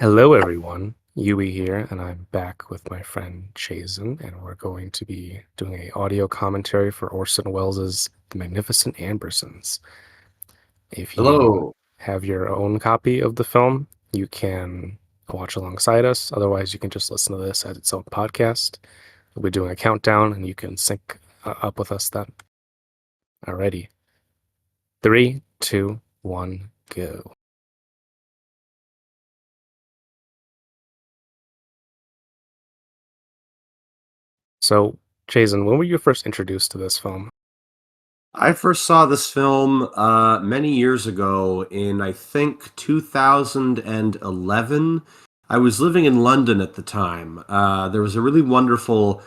Hello, everyone. Yui here, and I'm back with my friend Chazen, and we're going to be doing a audio commentary for Orson Welles' The Magnificent Ambersons. If you Hello. have your own copy of the film, you can watch alongside us. Otherwise, you can just listen to this as its own podcast. We'll be doing a countdown, and you can sync up with us then. Alrighty. Three, two, one, go. So, Chazen, when were you first introduced to this film? I first saw this film many years ago in, I think, 2011. I was living in London at the time. There was a really wonderful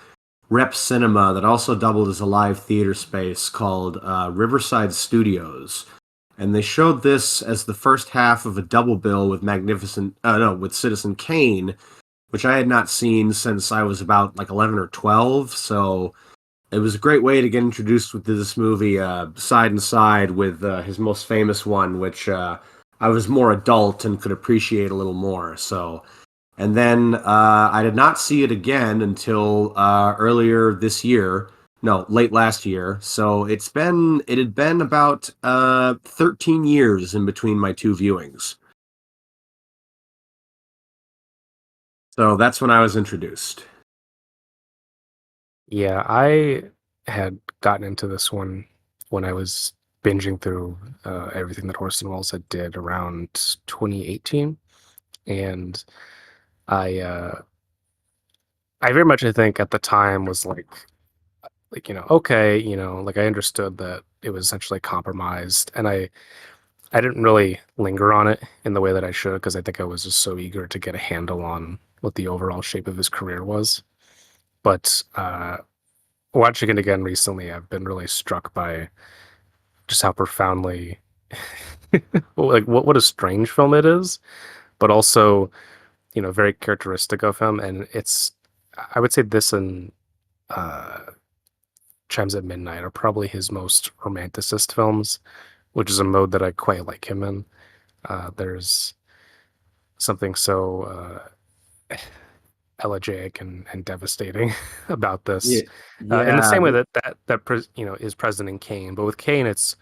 rep cinema that also doubled as a live theater space called Riverside Studios. And they showed this as the first half of a double bill with with Citizen Kane, which I had not seen since I was about like 11 or 12. So it was a great way to get introduced with this movie side and side with his most famous one, which I was more adult and could appreciate a little more. So, and then I did not see it again until earlier this year. No, late last year. So it had been about 13 years in between my two viewings. So that's when I was introduced. Yeah, I had gotten into this one when I was binging through everything that Orson Welles had did around 2018, and I uh, I very much I think at the time was like okay, like I understood that it was essentially compromised, and I didn't really linger on it in the way that I should because I think I was just so eager to get a handle on what the overall shape of his career was. But watching it again recently, I've been really struck by just how profoundly like what a strange film it is, but also, very characteristic of him. And it's I would say this and uh Chimes at Midnight are probably his most romanticist films, which is a mode that I quite like him in. There's something so elegiac and devastating about Yeah, this. In the yeah, same way that is present in Kane, but with Kane it's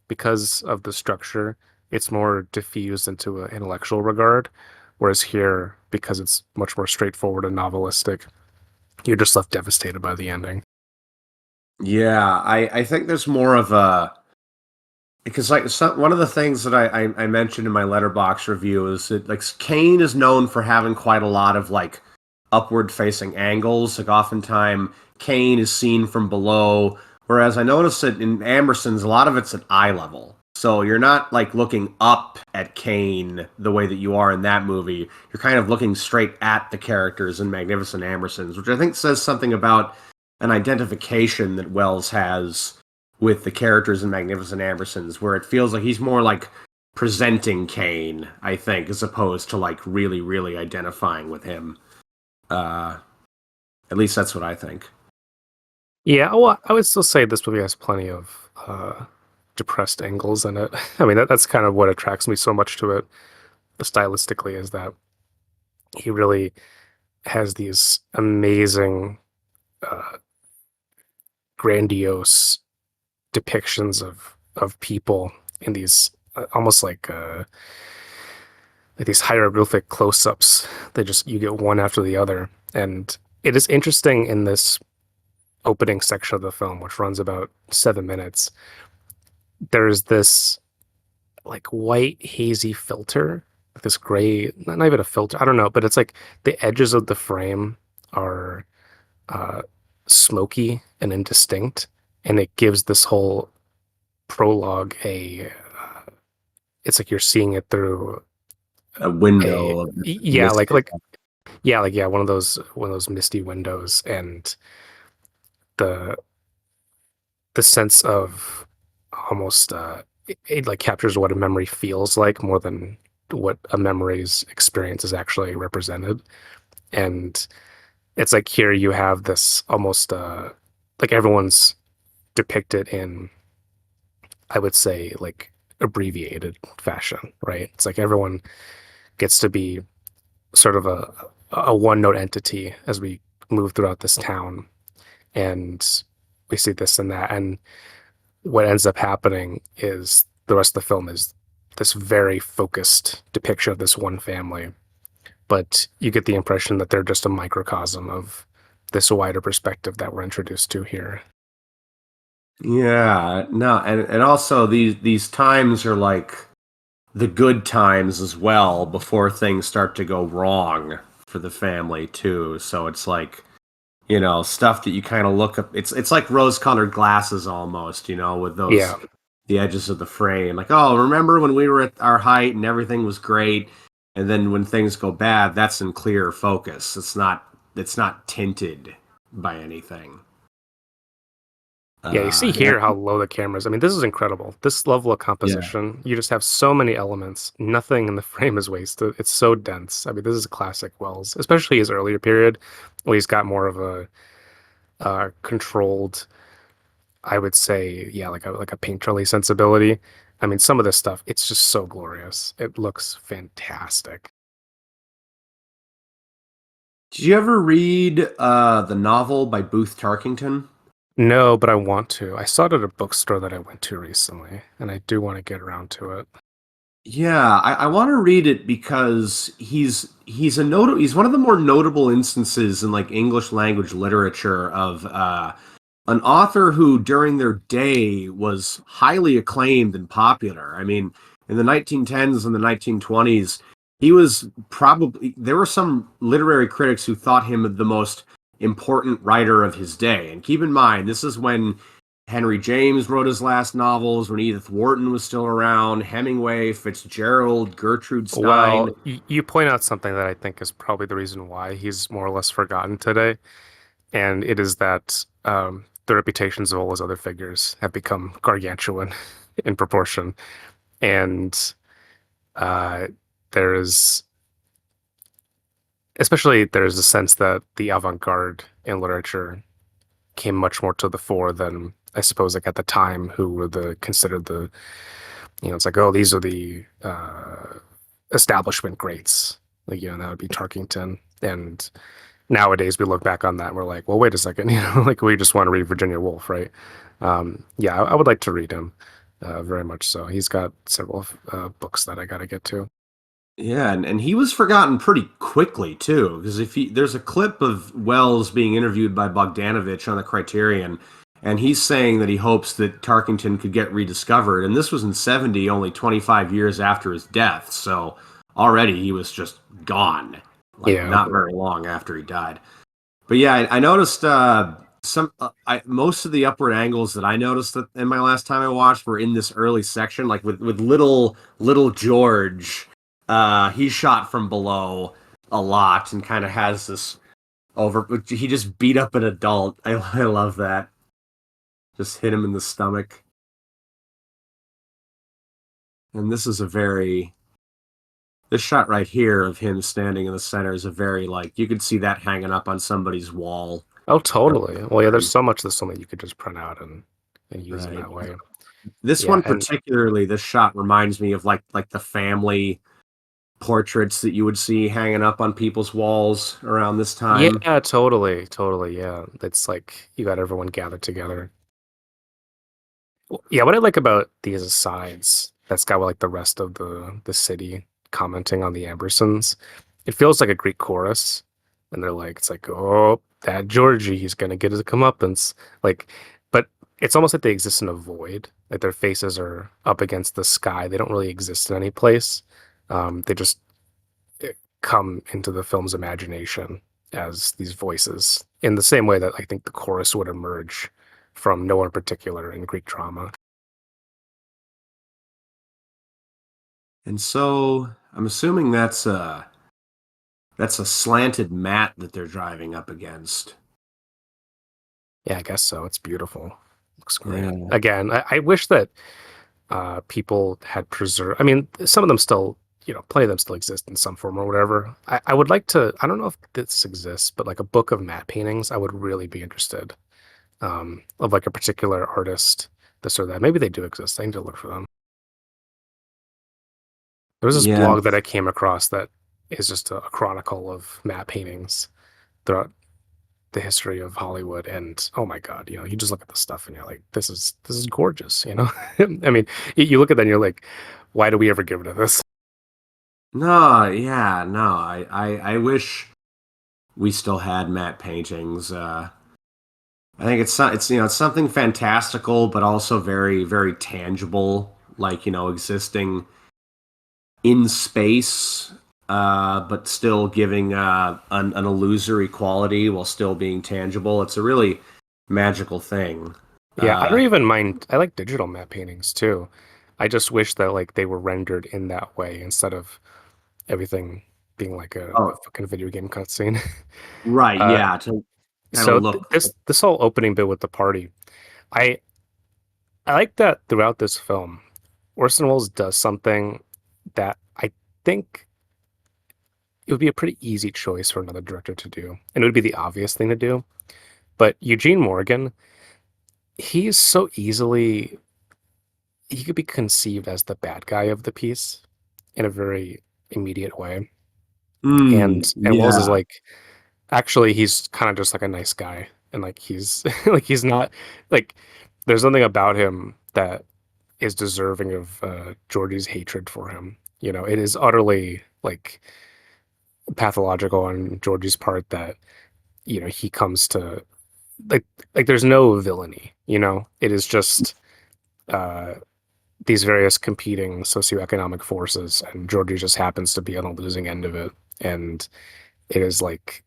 because of the structure, it's more diffused into an intellectual regard. Whereas here, because it's much more straightforward and novelistic, you're just left devastated by the ending. yeah. I think there's more of a because one of the things that I mentioned in my letterbox review is that like Kane is known for having quite a lot of like upward facing angles. Like oftentimes Kane is seen from below, whereas I noticed that in Ambersons a lot of it's at eye level. So you're not like looking up at Kane the way that you are in that movie. You're kind of looking straight at the characters in Magnificent Ambersons, which I think says something about an identification that Wells has with the characters in Magnificent Ambersons, where it feels like he's more like presenting Kane, I think, as opposed to like really, really identifying with him. Uh, at least that's what I think. Yeah, well, I would still say this movie has plenty of depressed angles in it. I mean, that's kind of what attracts me so much to it stylistically is that he really has these amazing, uh, grandiose depictions of people in these almost like these hieroglyphic close-ups. They just you get one after the other, and it is interesting in this opening section of the film, which runs about 7 minutes. There's this like white hazy filter, this gray, not even a filter. I don't know, but it's like the edges of the frame are uh, smoky and indistinct, and it gives this whole prologue a it's like you're seeing it through A a window of yeah like mystic. like yeah, one of those misty windows, and the the sense of almost it like captures what a memory feels like more than what a memory's experience is actually represented. And it's like here you have this almost like everyone's depicted in, I would say, like abbreviated fashion, right? It's like everyone gets to be sort of a one note entity as we move throughout this town, and we see this and that, and what ends up happening is the rest of the film is this very focused depiction of this one family, but you get the impression that they're just a microcosm of this wider perspective that we're introduced to here. Yeah, no, and also these times are like the good times as well before things start to go wrong for the family too. So it's like, stuff that you kind of look up. It's like rose-colored glasses almost, with those Yeah. the edges of the frame. Like, oh, remember when we were at our height and everything was great, and then when things go bad, that's in clear focus. It's not tinted by anything. Yeah, you see Yeah, here how low the camera is. I mean, this is incredible. This level of yeah. composition, you just have so many elements. Nothing in the frame is wasted. It's so dense. I mean, this is a classic Wells, especially his earlier period, where he's got more of a controlled, I would say, yeah, like a painterly sensibility. I mean, some of this stuff, it's just so glorious. It looks fantastic. Did you ever read the novel by Booth Tarkington? No, but I want to. I saw it at a bookstore that I went to recently, and I do want to get around to it. Yeah, I want to read it because he's one of the more notable instances in like English language literature of an author who during their day was highly acclaimed and popular. I mean, in the 1910s and the 1920s, he was probably there were some literary critics who thought him the most important writer of his day. And keep in mind, this is when Henry James wrote his last novels, when Edith Wharton was still around, Hemingway, Fitzgerald, Gertrude Stein. Well, you point out something that I think is probably the reason why he's more or less forgotten today, and it is that the reputations of all his other figures have become gargantuan in proportion. And uh, there is, especially, there's a sense that the avant-garde in literature came much more to the fore than I suppose like at the time who were the considered the, it's like, oh, these are the establishment greats. Like, that would be Tarkington. And nowadays we look back on that and we're like, well, wait a second, like we just want to read Virginia Woolf, right? Yeah, I would like to read him, very much so. He's got several books that I got to get to. Yeah, and he was forgotten pretty quickly too, because there's a clip of Wells being interviewed by Bogdanovich on the Criterion, and he's saying that he hopes that Tarkington could get rediscovered, and this was in '70, only 25 years after his death, so already he was just gone, like Yeah. not very long after he died. But yeah, I noticed most of the upward angles that I noticed that in my last time I watched were in this early section, like with little George. He's shot from below a lot and kind of has this over. He just beat up an adult. I love that. Just hit him in the stomach. And this is a very this shot right here of him standing in the center is a very like you could see that hanging up on somebody's wall. Oh, totally. Well, yeah, there's so much of this film that you could just print out and use in Right. that way. This Yeah, one and particularly, this shot reminds me of like the family portraits that you would see hanging up on people's walls around this time. yeah, totally, totally. Yeah, it's like you got everyone gathered together. Well, yeah, what I like about these asides that's got like the rest of the city commenting on the Ambersons, it feels like a Greek chorus, and they're like, it's like, oh, that Georgie, he's gonna get his comeuppance, like, but it's almost like they exist in a void, like their faces are up against the sky. They don't really exist in any place. They just come into the film's imagination as these voices, in the same way that I think the chorus would emerge from no one in particular in Greek drama. And so I'm assuming that's a slanted mat that they're driving up against. Yeah, I guess so. It's beautiful. Looks great. Yeah. Again, I wish that people had preserved. I mean, some of them still, plenty of them still exist in some form or whatever. I would like to. I don't know if this exists, but like a book of matte paintings, I would really be interested. Of like a particular artist, this or that. Maybe they do exist. I need to look for them. There was this Yeah. blog that I came across that is just a chronicle of matte paintings throughout the history of Hollywood. And oh my God, you just look at the stuff and you're like, this is gorgeous, you know? I mean, you look at that and you're like, why do we ever get rid of this? No, yeah, no. I wish we still had matte paintings. I think it's it's something fantastical, but also very very tangible, like existing in space, but still giving an illusory quality while still being tangible. It's a really magical thing. Yeah, I don't Uh, even mind. I like digital matte paintings too. I just wish that like they were rendered in that way instead of everything being like a oh, fucking video game cutscene. right, Uh, yeah, to kind of so look. this whole opening bit with the party, I I like that throughout this film, Orson Welles does something that I think it would be a pretty easy choice for another director to do, and it would be the obvious thing to do. But Eugene Morgan, he's so easily he could be conceived as the bad guy of the piece in a very immediate way. And Wells is Yeah, like actually he's kind of just like a nice guy and like he's like he's not like there's something about him that is deserving of Georgie's hatred for him. It is utterly like pathological on Georgie's part that he comes to like there's no villainy, it is just uh these various competing socioeconomic forces, and Georgie just happens to be on the losing end of it. And it is like,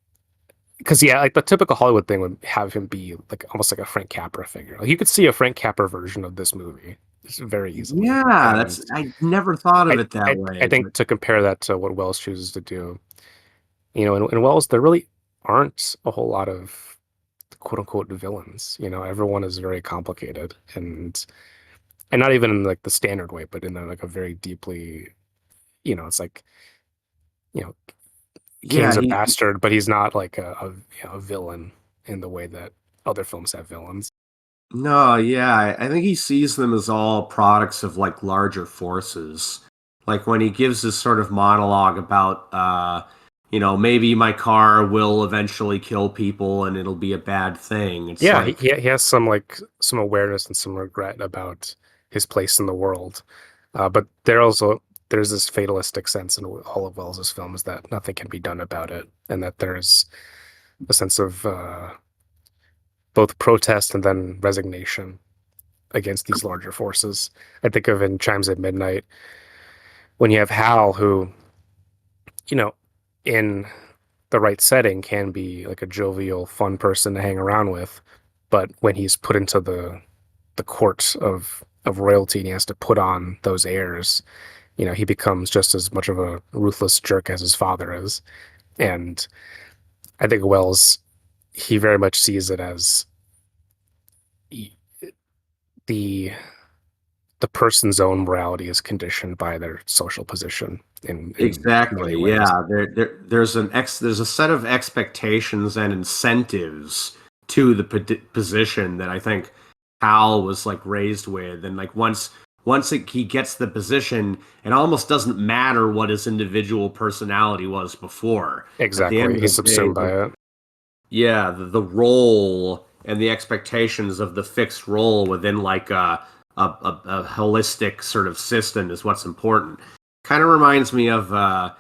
because yeah, like the typical Hollywood thing would have him be like almost like a Frank Capra figure. Like you could see a Frank Capra version of this movie very easily. yeah. And That's I never thought of I it that I, I way, think but to compare that to what Wells chooses to do, in Wells there really aren't a whole lot of quote unquote villains. Everyone is very complicated and not even in like the standard way, but in like a very deeply, it's like, you know, yeah, Kane's a he bastard, but he's not like a villain in the way that other films have villains. no, yeah, I think he sees them as all products of like larger forces. Like when he gives this sort of monologue about maybe my car will eventually kill people and it'll be a bad thing. It's Yeah, like, he has some like some awareness and some regret about his place in the world, but there's this fatalistic sense in all of Wells's films that nothing can be done about it, and that there's a sense of both protest and then resignation against these larger forces. I think of in Chimes at Midnight when you have Hal, who, you know, in the right setting can be like a jovial, fun person to hang around with, but when he's put into the court of royalty and he has to put on those airs, he becomes just as much of a ruthless jerk as his father is. And I think Wells, he very much sees it as the the person's own morality is conditioned by their social position in many exactly, ways. yeah. There's a set of expectations and incentives to the position that I think Hal was like raised with, and like he gets the position, it almost doesn't matter what his individual personality was before. At the end Exactly. of He's the day, subsumed by it. yeah, the role and the expectations of the fixed role within like a holistic sort of system is what's important. Kind of reminds me of the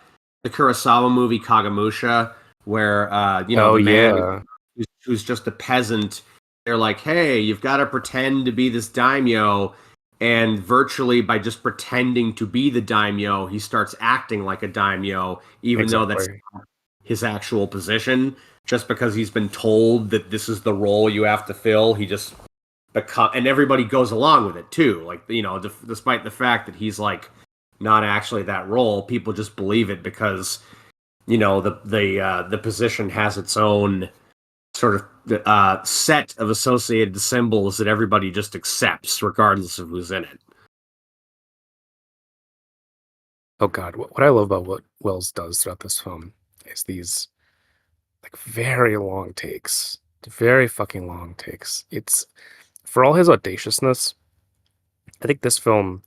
Kurosawa movie Kagemusha, where Oh the man yeah, who's just a peasant. They're like, hey, you've got to pretend to be this daimyo, and virtually by just pretending to be the daimyo, he starts acting like a daimyo, even though that's exactly. his actual position. Just because he's been told that this is the role you have to fill, he just become, and everybody goes along with it too. Like despite the fact that he's like not actually that role, people just believe it because the position has its own sort of set of associated symbols that everybody just accepts regardless of who's in it. Oh God, what I love about what Wells does throughout this film is these like very long takes, very fucking long takes. It's for all his audaciousness. I think this film,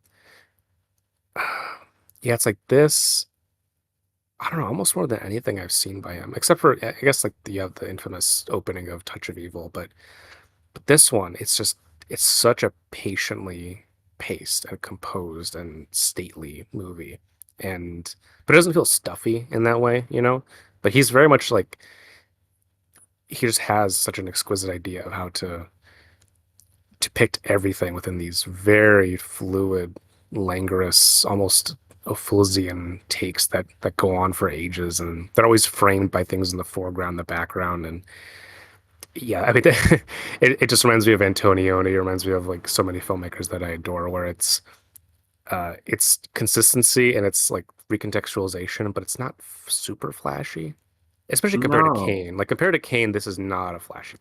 yeah, it's like this. I don't know, almost more than anything I've seen by him, except for I guess like you have the infamous opening of Touch of Evil, but this one, it's such a patiently paced and composed and stately movie, and but it doesn't feel stuffy in that way, you know. But he's very much like he just has such an exquisite idea of how to depict everything within these very fluid, languorous, almost Ophusian takes that go on for ages, and they're always framed by things in the foreground, the background, and yeah, I mean, it just reminds me of Antonioni. It reminds me of like so many filmmakers that I adore, where it's consistency and it's like recontextualization, but it's not super flashy, especially compared to No. Kane. Like compared to Kane, this is not a flashy.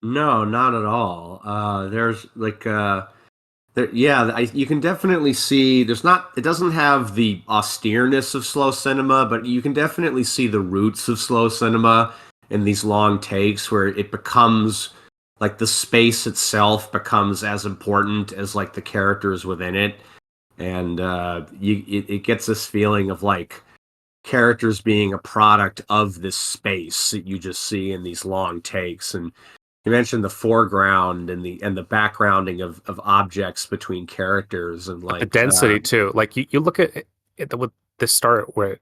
No, not at all. There's like yeah, you can definitely see there's not it doesn't have the austereness of slow cinema, but you can definitely see the roots of slow cinema in these long takes where it becomes like the space itself becomes as important as like the characters within it. And it gets this feeling of like characters being a product of this space that you just see in these long takes. And you mentioned the foreground and the backgrounding of objects between characters and But the like density too, like you look at it with the start where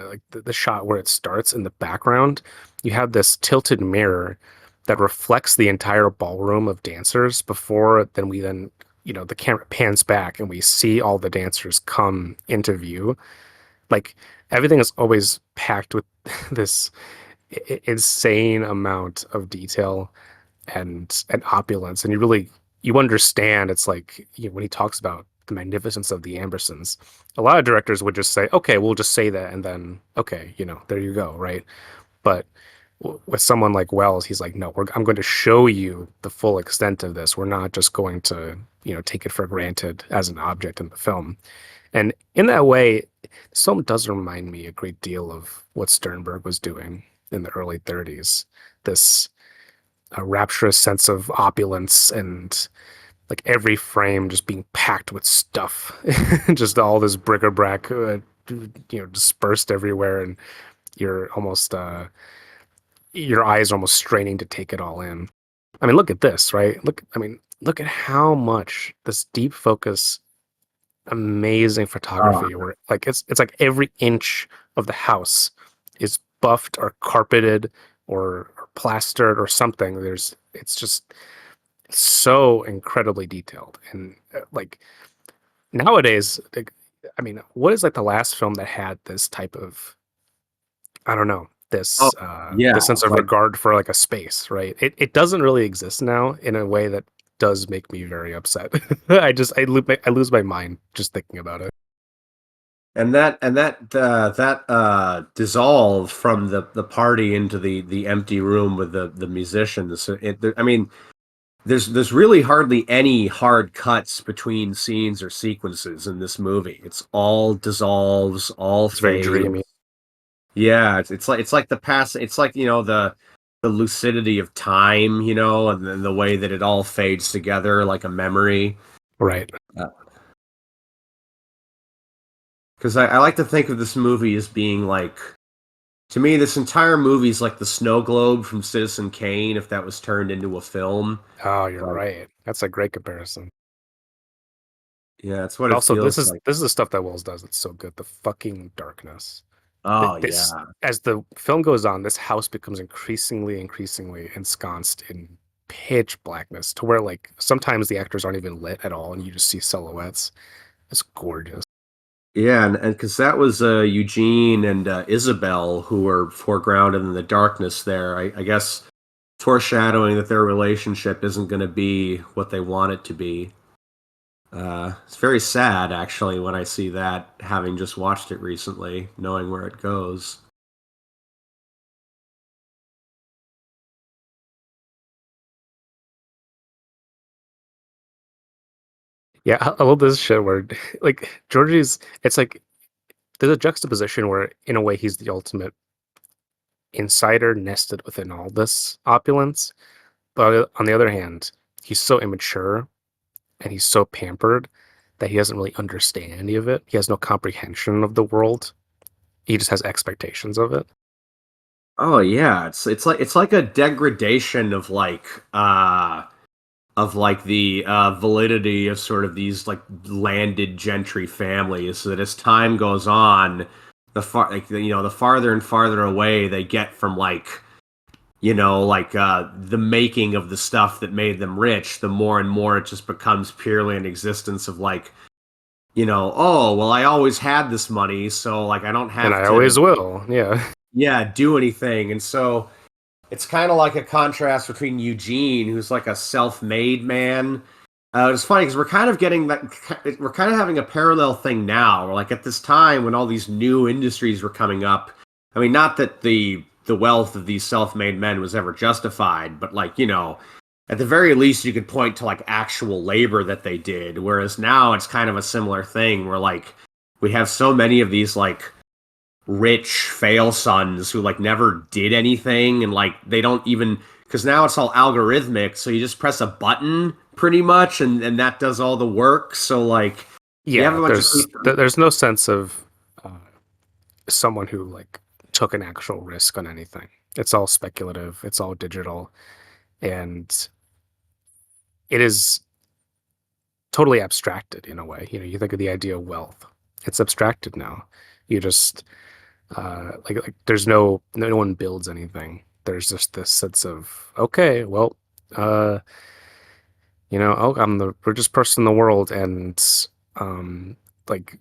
like the shot where it starts in the background, you have this tilted mirror that reflects the entire ballroom of dancers before then we then the camera pans back and we see all the dancers come into view. Like everything is always packed with this insane amount of detail and opulence, and you understand. It's like when he talks about the magnificence of the Ambersons, a lot of directors would just say, okay, we'll just say that, and then okay, there you go, right? But with someone like Wells, he's like, no, I'm going to show you the full extent of this. We're not just going to take it for granted as an object in the film. And in that way, this film does remind me a great deal of what Sternberg was doing in the early 30s. This a rapturous sense of opulence and like every frame just being packed with stuff, just all this bric-a-brac, dispersed everywhere, and you're almost your eyes are almost straining to take it all in. I mean, look at this, right? Look at how much this deep focus, amazing uh, photography, where like it's like every inch of the house is buffed or carpeted or plastered or something. It's just so incredibly detailed and like nowadays like, I mean, what is like the last film that had this type of, I don't know, oh this yeah, sense of like regard for like a space, right? It doesn't really exist now in a way that does make me very upset. I lose my mind just thinking about it. and that dissolve from the party into the empty room with the musicians. I mean, there's really hardly any hard cuts between scenes or sequences in this movie. It's all dissolves, all It's very fades. dreamy. Yeah, it's like the past. It's like the lucidity of time, and then the way that it all fades together like a memory. Right. Because I like to think of this movie as being like, to me, this entire movie is like the snow globe from Citizen Kane if that was turned into a film. Oh, you're Like, right. That's a great comparison. yeah, that's what But it also, feels like. this is the stuff that Wells does. It's so good. The fucking darkness. Oh This, yeah. as the film goes on, this house becomes increasingly ensconced in pitch blackness to where like sometimes the actors aren't even lit at all, and you just see silhouettes. It's gorgeous. Yeah, and because that was Eugene and Isabel who were foregrounded in the darkness there. I guess foreshadowing that their relationship isn't going to be what they want it to be. It's very sad, actually, when I see that, having just watched it recently, knowing where it goes. Yeah, I love this shit where like Georgie's. It's like there's a juxtaposition where, in a way, he's the ultimate insider nested within all this opulence. But on the other hand, he's so immature and he's so pampered that he doesn't really understand any of it. He has no comprehension of the world. He just has expectations of it. Oh yeah, it's like a degradation of like the validity of sort of these like landed gentry families that as time goes on, the farther and farther away they get from the making of the stuff that made them rich, the more and more it just becomes purely an existence of oh, well, I always had this money, so like I don't And have I to, always will. Yeah. yeah, do anything. And so it's kind of like a contrast between Eugene, who's like a self-made man. It's funny because we're kind of getting that, we're kind of having a parallel thing now. Like at this time when all these new industries were coming up. I mean, not that the wealth of these self-made men was ever justified, but at the very least, you could point to like actual labor that they did. Whereas now it's kind of a similar thing where like we have so many of these like rich fail sons who like never did anything and like they don't even because now it's all algorithmic, so you just press a button pretty much and that does all the work. So like you have a Yeah, bunch of people. there's no sense of uh, someone who like took an actual risk on anything. It's all speculative, it's all digital, and it is totally abstracted in a way. You think of the idea of wealth. It's abstracted now. You just like there's no one builds anything. There's just this sense of okay, well, uh, oh, I'm the richest person in the world, and um, like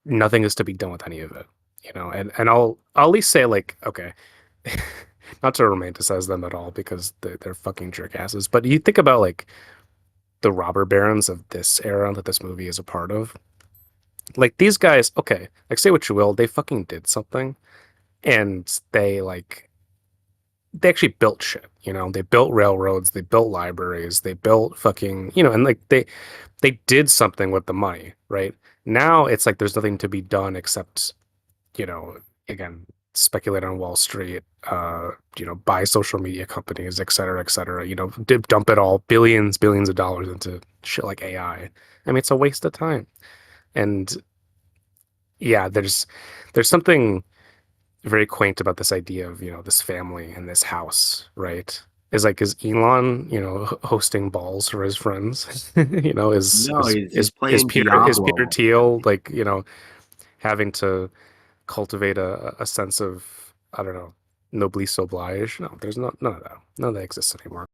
nothing is to be done with any of it. And I'll at least say like okay, not to romanticize them at all because they're fucking jerkasses. But you think about like the robber barons of this era that this movie is a part of. Like these guys, okay, like say what you will, they fucking did something, and they actually built shit. They built railroads, they built libraries, they built fucking, and like they did something with the money, right? Now it's like there's nothing to be done except, you know, again, speculate on Wall Street, buy social media companies, et cetera, et cetera, dump it all, billions of dollars into shit like AI. I mean, it's a waste of time. And yeah, there's something very quaint about this idea of this family and this house, right? Is Elon hosting balls for his friends? Is No, is he's is is playing Peter Diablo. Thiel like having to cultivate a sense of I don't know noblesse oblige? No, there's none of that. None of that exists anymore.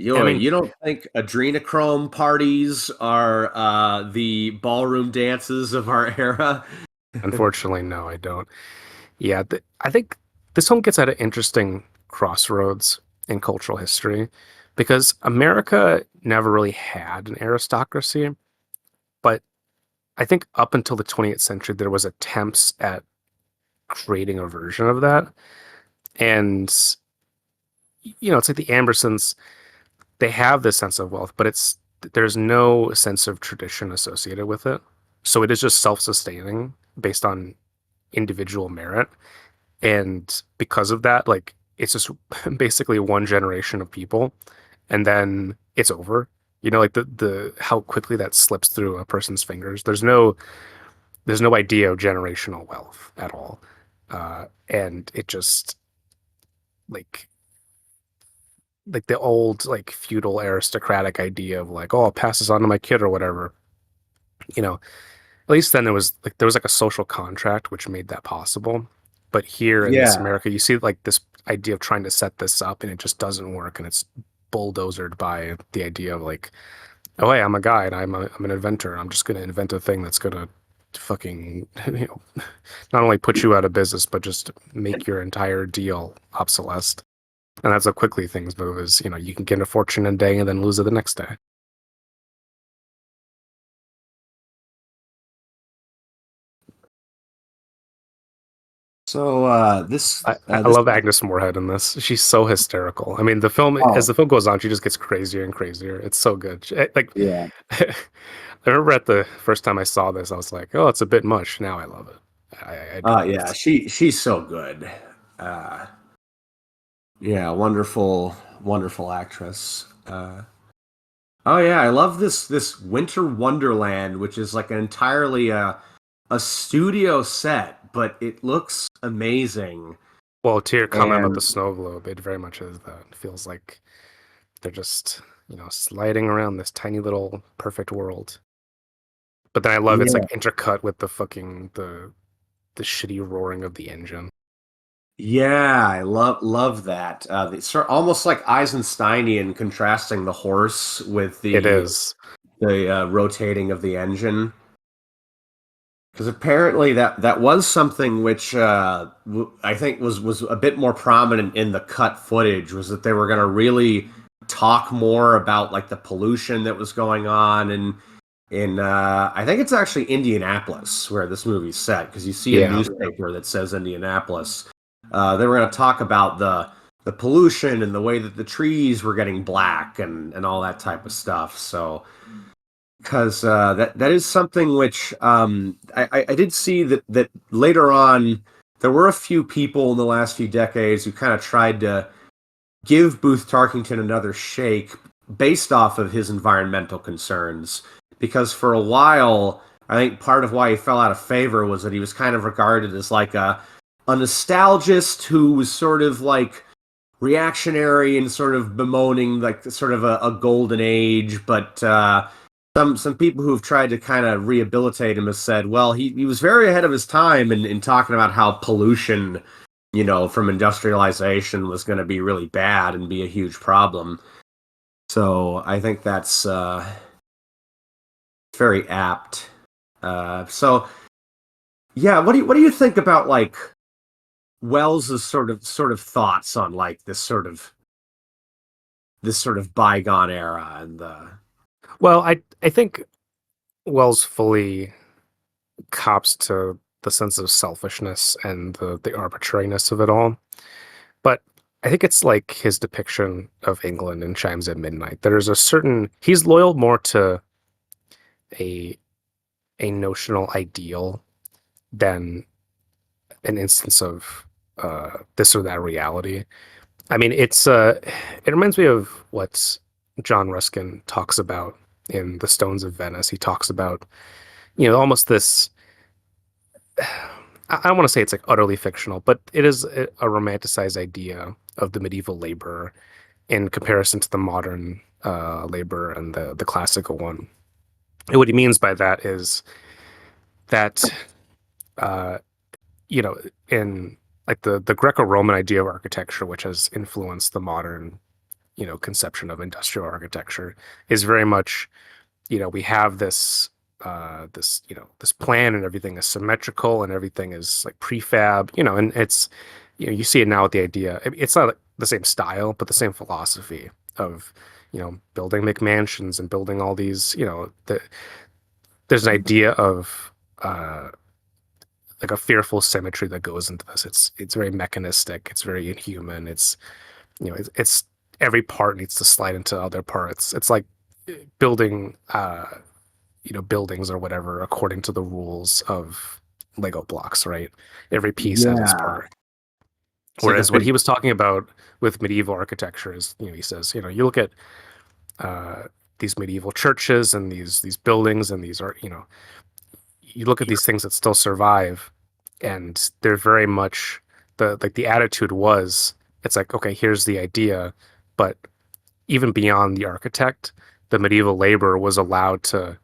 I mean, You don't think adrenochrome parties are the ballroom dances of our era? unfortunately, no, I don't. Yeah, I think this one gets at an interesting crossroads in cultural history because America never really had an aristocracy, but I think up until the 20th century, there was attempts at creating a version of that. And, it's like the Ambersons, they have this sense of wealth, but there's no sense of tradition associated with it. So it is just self-sustaining based on individual merit. And because of that, like it's just basically one generation of people and then it's over. Like the how quickly that slips through a person's fingers. There's no idea of generational wealth at all. And it just like like the old like feudal aristocratic idea of like, oh, I'll pass this on to my kid or whatever. You know, at least then there was like a social contract which made that possible. But here in this Yeah. America, you see like this idea of trying to set this up and it just doesn't work and it's bulldozered by the idea of like, oh hey, I'm a guy and I'm an inventor. I'm just gonna invent a thing that's gonna fucking not only put you out of business but just make your entire deal obsolete. And that's how quickly things move is, you can get a fortune in a day and then lose it the next day. So I this love Agnes Moorehead in this. She's so hysterical. I mean, as oh the film goes on, she just gets crazier and crazier. It's so good. Like, yeah. I remember at the first time I saw this, I was like, "Oh, it's a bit much." Now I love it. I adore Yeah, this. she's so good. Uh yeah, wonderful actress. Oh yeah, I love this Winter Wonderland, which is like an entirely a studio set but it looks amazing. Well, to your comment about the And snow globe, it very much is that. It feels like they're just, sliding around this tiny little perfect world. But then I love it's yeah, like intercut with the shitty roaring of the engine. yeah, I love that. It's sort almost like Eisensteinian, contrasting the horse with It the is. rotating of the engine. Because apparently that was something which I think was a bit more prominent in the cut footage, was that they were going to really talk more about like the pollution that was going on, and in I think it's actually Indianapolis where this movie's set, because you see a Yeah. newspaper that says Indianapolis. They were going to talk about the pollution and the way that the trees were getting black and all that type of stuff. So because that is something which I did see that later on there were a few people in the last few decades who kind of tried to give Booth Tarkington another shake based off of his environmental concerns. Because for a while, I think part of why he fell out of favor was that he was kind of regarded as like a nostalgist who was sort of like reactionary and sort of bemoaning like sort of a golden age. But some people who've tried to kind of rehabilitate him have said, well, he was very ahead of his time in talking about how pollution, from industrialization was going to be really bad and be a huge problem. So I think that's very apt. So yeah, what do you think about like Wells's sort of thoughts on like this sort of bygone era and the Well, I think Wells fully cops to the sense of selfishness and the arbitrariness of it all. But I think it's like his depiction of England in Chimes at Midnight. There's a certain he's loyal more to a a notional ideal than an instance of this or that reality. I mean, it reminds me of what John Ruskin talks about in The Stones of Venice. He talks about, almost this. I don't want to say it's like utterly fictional, but it is a romanticized idea of the medieval laborer in comparison to the modern laborer and the classical one. And what he means by that is that uh, you know, in like the Greco-Roman idea of architecture, which has influenced the modern, conception of industrial architecture, is very much, we have this plan and everything is symmetrical and everything is like prefab, and it's, you see it now with the idea. It's not like the same style, but the same philosophy of, building McMansions and building all these, there's an idea of like a fearful symmetry that goes into this. It's very mechanistic. It's very inhuman. It's every part needs to slide into other parts. It's like building buildings or whatever according to the rules of Lego blocks, right? Every piece has its yeah, part. it's like a Whereas what big he was talking about with medieval architecture is, he says, you look at uh, these medieval churches and these buildings and these are, you look at these things that still survive, and they're very much the attitude was it's like, okay, here's the idea, but even beyond the architect, the medieval laborer was allowed to,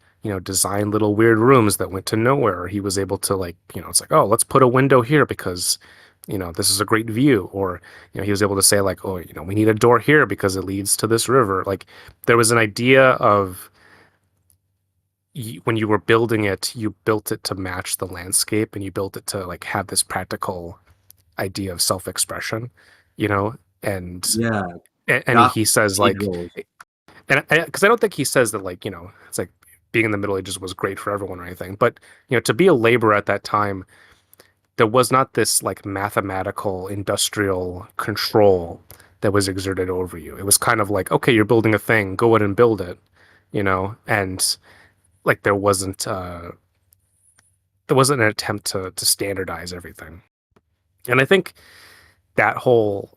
design little weird rooms that went to nowhere. He was able to, like, it's like, oh, let's put a window here because, this is a great view. Or, he was able to say like, oh, we need a door here because it leads to this river. Like there was an idea of when you were building it, you built it to match the landscape and you built it to like have this practical idea of self-expression, you know, and yeah and Gothic he says like, cathedrals. and because I don't think he says that like, it's like being in the Middle Ages was great for everyone or anything, but to be a laborer at that time, there was not this like mathematical industrial control that was exerted over you. It was kind of like, okay, you're building a thing, go ahead and build it, and like there wasn't an attempt to standardize everything. And I think that whole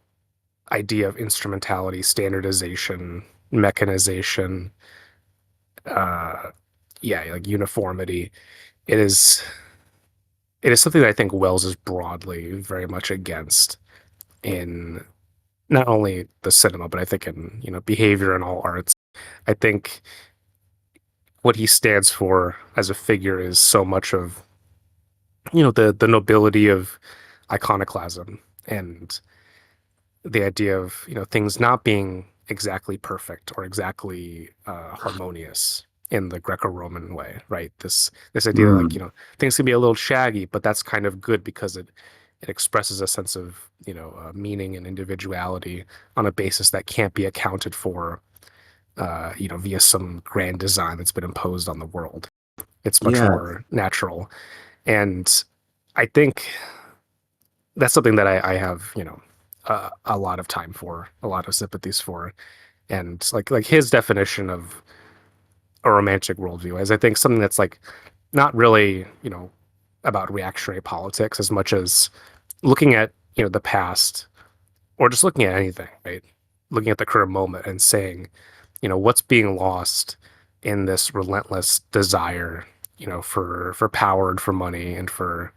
idea of instrumentality, standardization, mechanization, uh, yeah, like uniformity, it is. it is something that I think Wells is broadly very much against in not only the cinema, but I think in, behavior and all arts. I think what he stands for as a figure is so much of, the nobility of iconoclasm and the idea of, things not being exactly perfect or exactly harmonious in the Greco-Roman way, right? This idea that, like, Mm. things can be a little shaggy, but that's kind of good because it expresses a sense of, meaning and individuality on a basis that can't be accounted for, via some grand design that's been imposed on the world. It's much Yeah. more natural. And I think that's something that I have, a lot of time for, a lot of sympathies for. And like his definition of a romantic worldview is, I think, something that's like not really, about reactionary politics as much as looking at, the past or just looking at anything, right? Looking at the current moment and saying, what's being lost in this relentless desire, for power and for money and for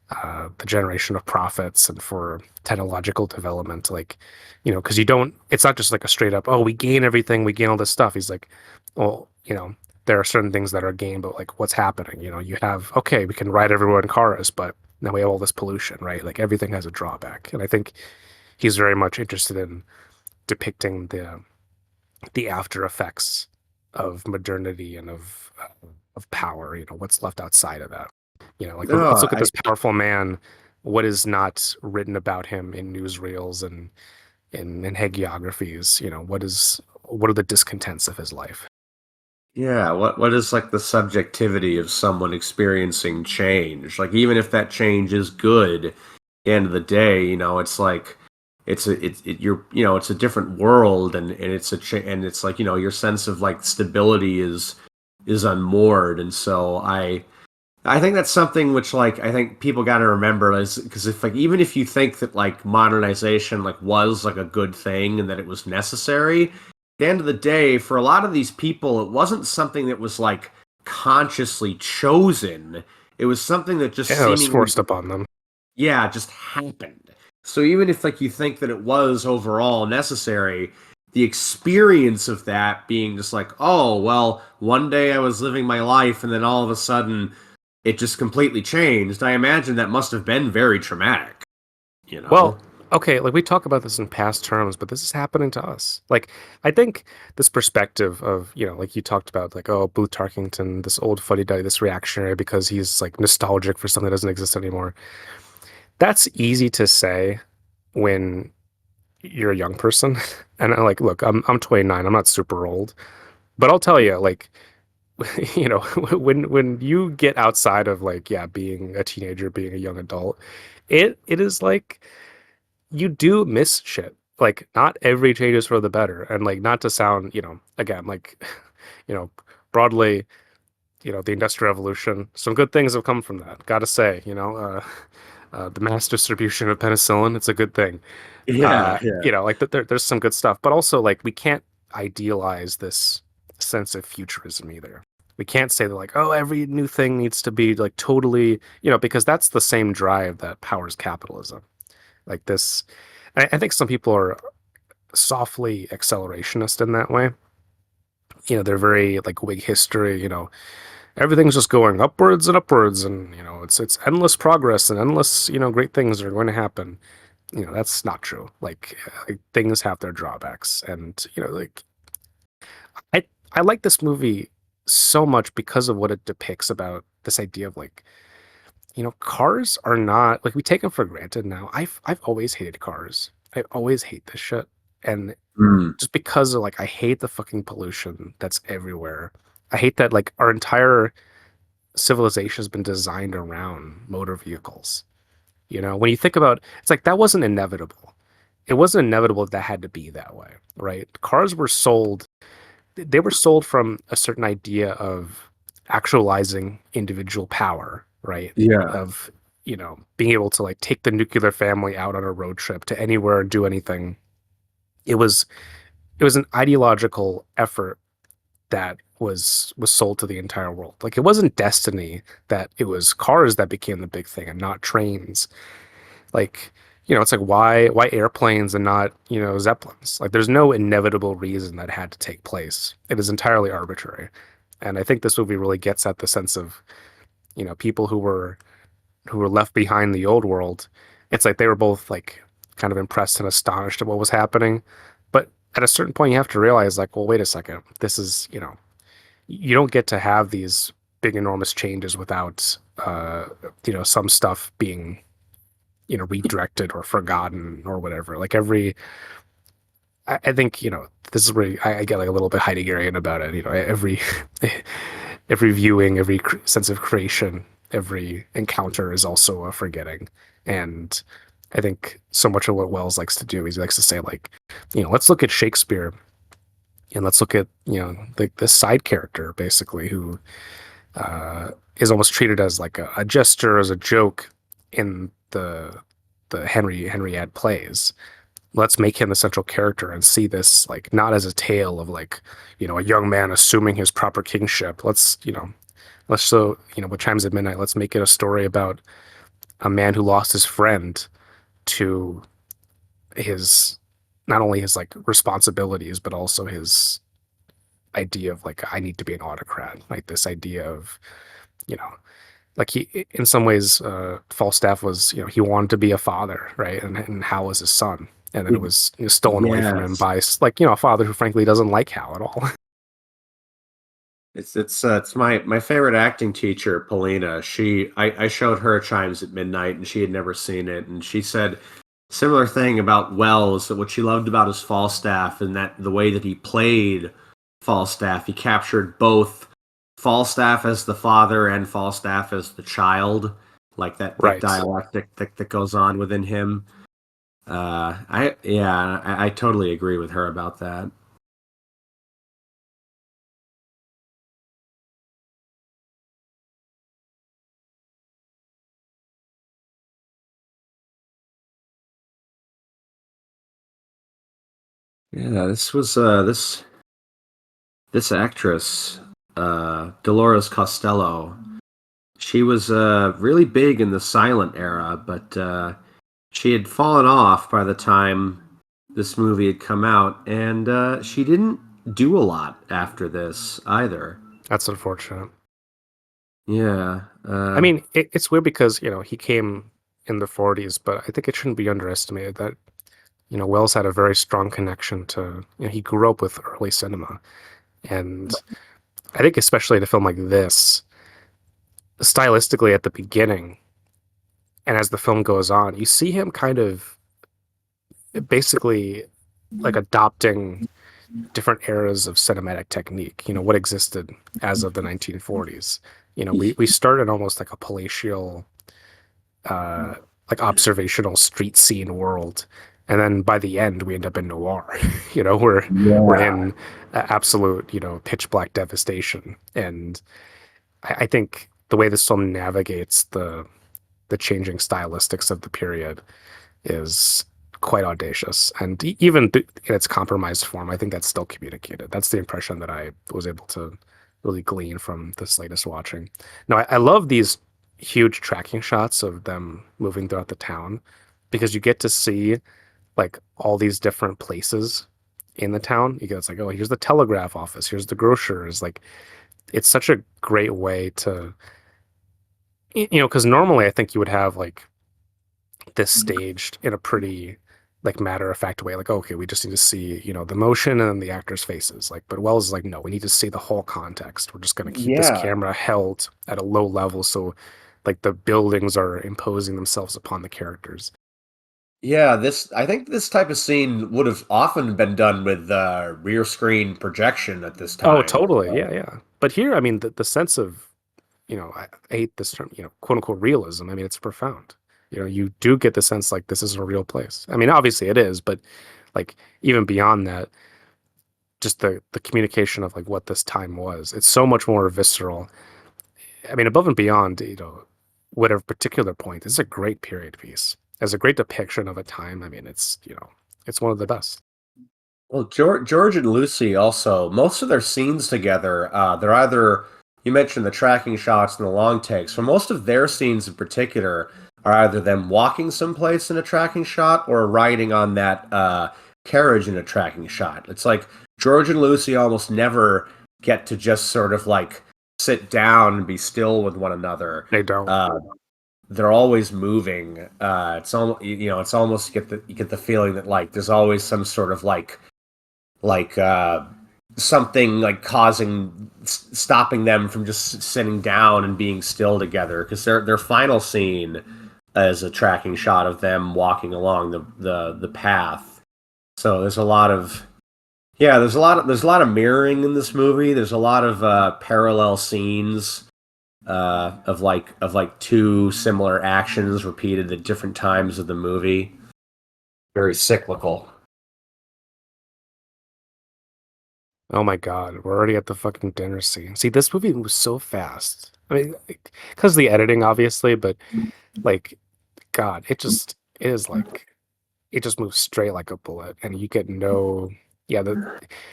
the generation of profits and for technological development. Like, because you don't, it's not just like a straight up, oh, we gain everything, we gain all this stuff. He's like, well, there are certain things that are gained, but like what's happening? You have, okay, we can ride everywhere in cars, but now we have all this pollution, right? Like everything has a drawback. And I think he's very much interested in depicting the after effects of modernity and of power, what's left outside of that. Like No, let's look at this powerful man. What is not written about him in newsreels and in hagiographies? What are the discontents of his life? yeah, what is like the subjectivity of someone experiencing change? Like even if that change is good, at the end of the day, it's like it's a different world and and it's like, your sense of like stability is unmoored. And so I think that's something which like I think people got to remember is because if like even if you think that like modernization like was like a good thing and that it was necessary, at the end of the day, for a lot of these people, it wasn't something that was like consciously chosen. It was something that just Yeah, it was seemingly, forced upon them. yeah, just happened. So even if like you think that it was overall necessary, the experience of that being just like, oh, well, one day I was living my life and then all of a sudden it just completely changed. I imagine that must have been very traumatic, you Well, know? okay, like we talk about this in past terms, but this is happening to us. Like, I think this perspective of, like you talked about, like, oh, Booth Tarkington, this old fuddy-duddy, this reactionary because he's like nostalgic for something that doesn't exist anymore. That's easy to say when you're a young person. And I like, look, I'm 29, I'm not super old, but I'll tell you, like, when you get outside of like, yeah, being a teenager, being a young adult, it is like you do miss shit. Like not every change is for the better. And like not to sound, again, like, you know, broadly, the Industrial Revolution, some good things have come from that. Gotta say, the mass distribution of penicillin, it's a good thing. Yeah, yeah. Like there's some good stuff, but also like we can't idealize this sense of futurism either. We can't say that like, oh, every new thing needs to be like totally, because that's the same drive that powers capitalism. Like this, I think some people are softly accelerationist in that way. They're very like Whig history, everything's just going upwards and upwards and it's endless progress and endless, great things are going to happen. That's not true. Like things have their drawbacks and like I I like this movie so much because of what it depicts about this idea of like, cars are not like we take them for granted now. I've always hated cars. I always hate this shit. And Mm, just because of like I hate the fucking pollution that's everywhere. I hate that like our entire civilization has been designed around motor vehicles. When you think about it's like that wasn't inevitable. It wasn't inevitable that had to be that way, right? Cars were sold, they were sold from a certain idea of actualizing individual power, right? yeah. Of, being able to like take the nuclear family out on a road trip to anywhere and do anything. It was it was an ideological effort that was sold to the entire world. Like it wasn't destiny that it was cars that became the big thing and not trains. Like, it's like why airplanes and not, Zeppelins? Like there's no inevitable reason that had to take place. It is entirely arbitrary. And I think this movie really gets at the sense of, people who were left behind in the old world. It's like they were both like kind of impressed and astonished at what was happening. But at a certain point you have to realize like, well, wait a second. This is, you don't get to have these big enormous changes without some stuff being redirected or forgotten or whatever. Like I think this is where I get like a little bit Heideggerian about it. Every every viewing, every sense of creation, every encounter is also a forgetting. And I think so much of what Wells likes to do is he likes to say like, let's look at Shakespeare and let's look at the side character basically who is almost treated as like a gesture, as a joke in the Henriade plays. Let's make him the central character and see this like not as a tale of like a young man assuming his proper kingship. Let's so what chimes at midnight. Let's make it a story about a man who lost his friend to his not only his like responsibilities but also his idea of like I need to be an autocrat. Like this idea of you know like he in some ways Falstaff was he wanted to be a father, right? And Hal was his son, and then it was stolen away from him Yes. by like a father who frankly doesn't like Hal at all. It's my favorite acting teacher, Paulina. I showed her Chimes at Midnight, and she had never seen it, and she said similar thing about Wells, that what she loved about his Falstaff and that the way that he played Falstaff, he captured both Falstaff as the father and Falstaff as the child, like that Right. dialectic that goes on within him. I totally agree with her about that. Yeah, this actress, Dolores Costello. She was really big in the silent era, but she had fallen off by the time this movie had come out, and she didn't do a lot after this either. That's unfortunate. Yeah. I mean, it's weird because he came in the 40s, but I think it shouldn't be underestimated that Wells had a very strong connection to he grew up with early cinema, and I think especially in a film like this, stylistically at the beginning and as the film goes on, you see him kind of basically like adopting different eras of cinematic technique, what existed as of the 1940s. We started almost like a palatial, uh, like observational street scene world. And then by the end, we end up in noir. We're Yeah. in absolute, pitch black devastation. And I think the way this film navigates the changing stylistics of the period is quite audacious. And even in its compromised form, I think that's still communicated. That's the impression that I was able to really glean from this latest watching. Now, I love these huge tracking shots of them moving throughout the town because you get to see like all these different places in the town. You get it's like, oh, here's the telegraph office, here's the grocer's. Like, it's such a great way to, because normally I think you would have like this staged in a pretty like matter of fact way like okay we just need to see the motion and then the actors faces like but Wells is like no we need to see the whole context. We're just going to keep this Yeah. camera held at a low level so like the buildings are imposing themselves upon the characters. Yeah, this I think this type of scene would have often been done with rear screen projection at this Oh time. totally, yeah, but here I mean the sense of I hate this term quote unquote realism. I mean it's profound. You do get the sense like this is a real place. I mean obviously it is, but like even beyond that, just the communication of like what this time was. It's so much more visceral. I mean, above and beyond, whatever particular point, this is a great period piece. As a great depiction of a time, I mean, it's one of the best. Well, George and Lucy also, most of their scenes together, they're either, you mentioned the tracking shots and the long takes. For most of their scenes in particular, are either them walking someplace in a tracking shot or riding on that carriage in a tracking shot. It's like George and Lucy almost never get to just sort of like sit down and be still with one another. They don't. Uh, they're always moving. It's almost, it's almost you get the feeling that like there's always some sort of like something like stopping them from just sitting down and being still together, because their final scene is a tracking shot of them walking along the path. So there's a lot of, yeah, there's a lot of mirroring in this movie. There's a lot of parallel scenes of like two similar actions repeated at different times of the movie. Very cyclical. Oh my God, we're already at the fucking dinner scene. See, this movie was so fast. I mean, because the editing, obviously, but like, God, it is like, it just moves straight like a bullet, and you get no, yeah,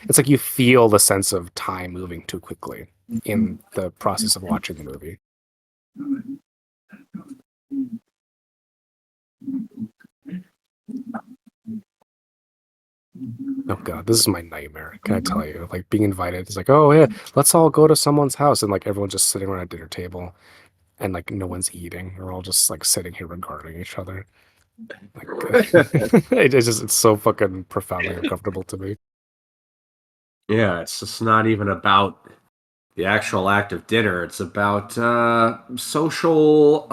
it's like you feel the sense of time moving too quickly in the process of watching the movie. Oh God, this is my nightmare. Can I tell you? Like being invited, it's like, oh yeah, let's all go to someone's house, and like everyone's just sitting around a dinner table, and like no one's eating. We're all just like sitting here regarding each other. Like it's so fucking profoundly uncomfortable to me. Yeah, it's just not even about the actual act of dinner. It's about social,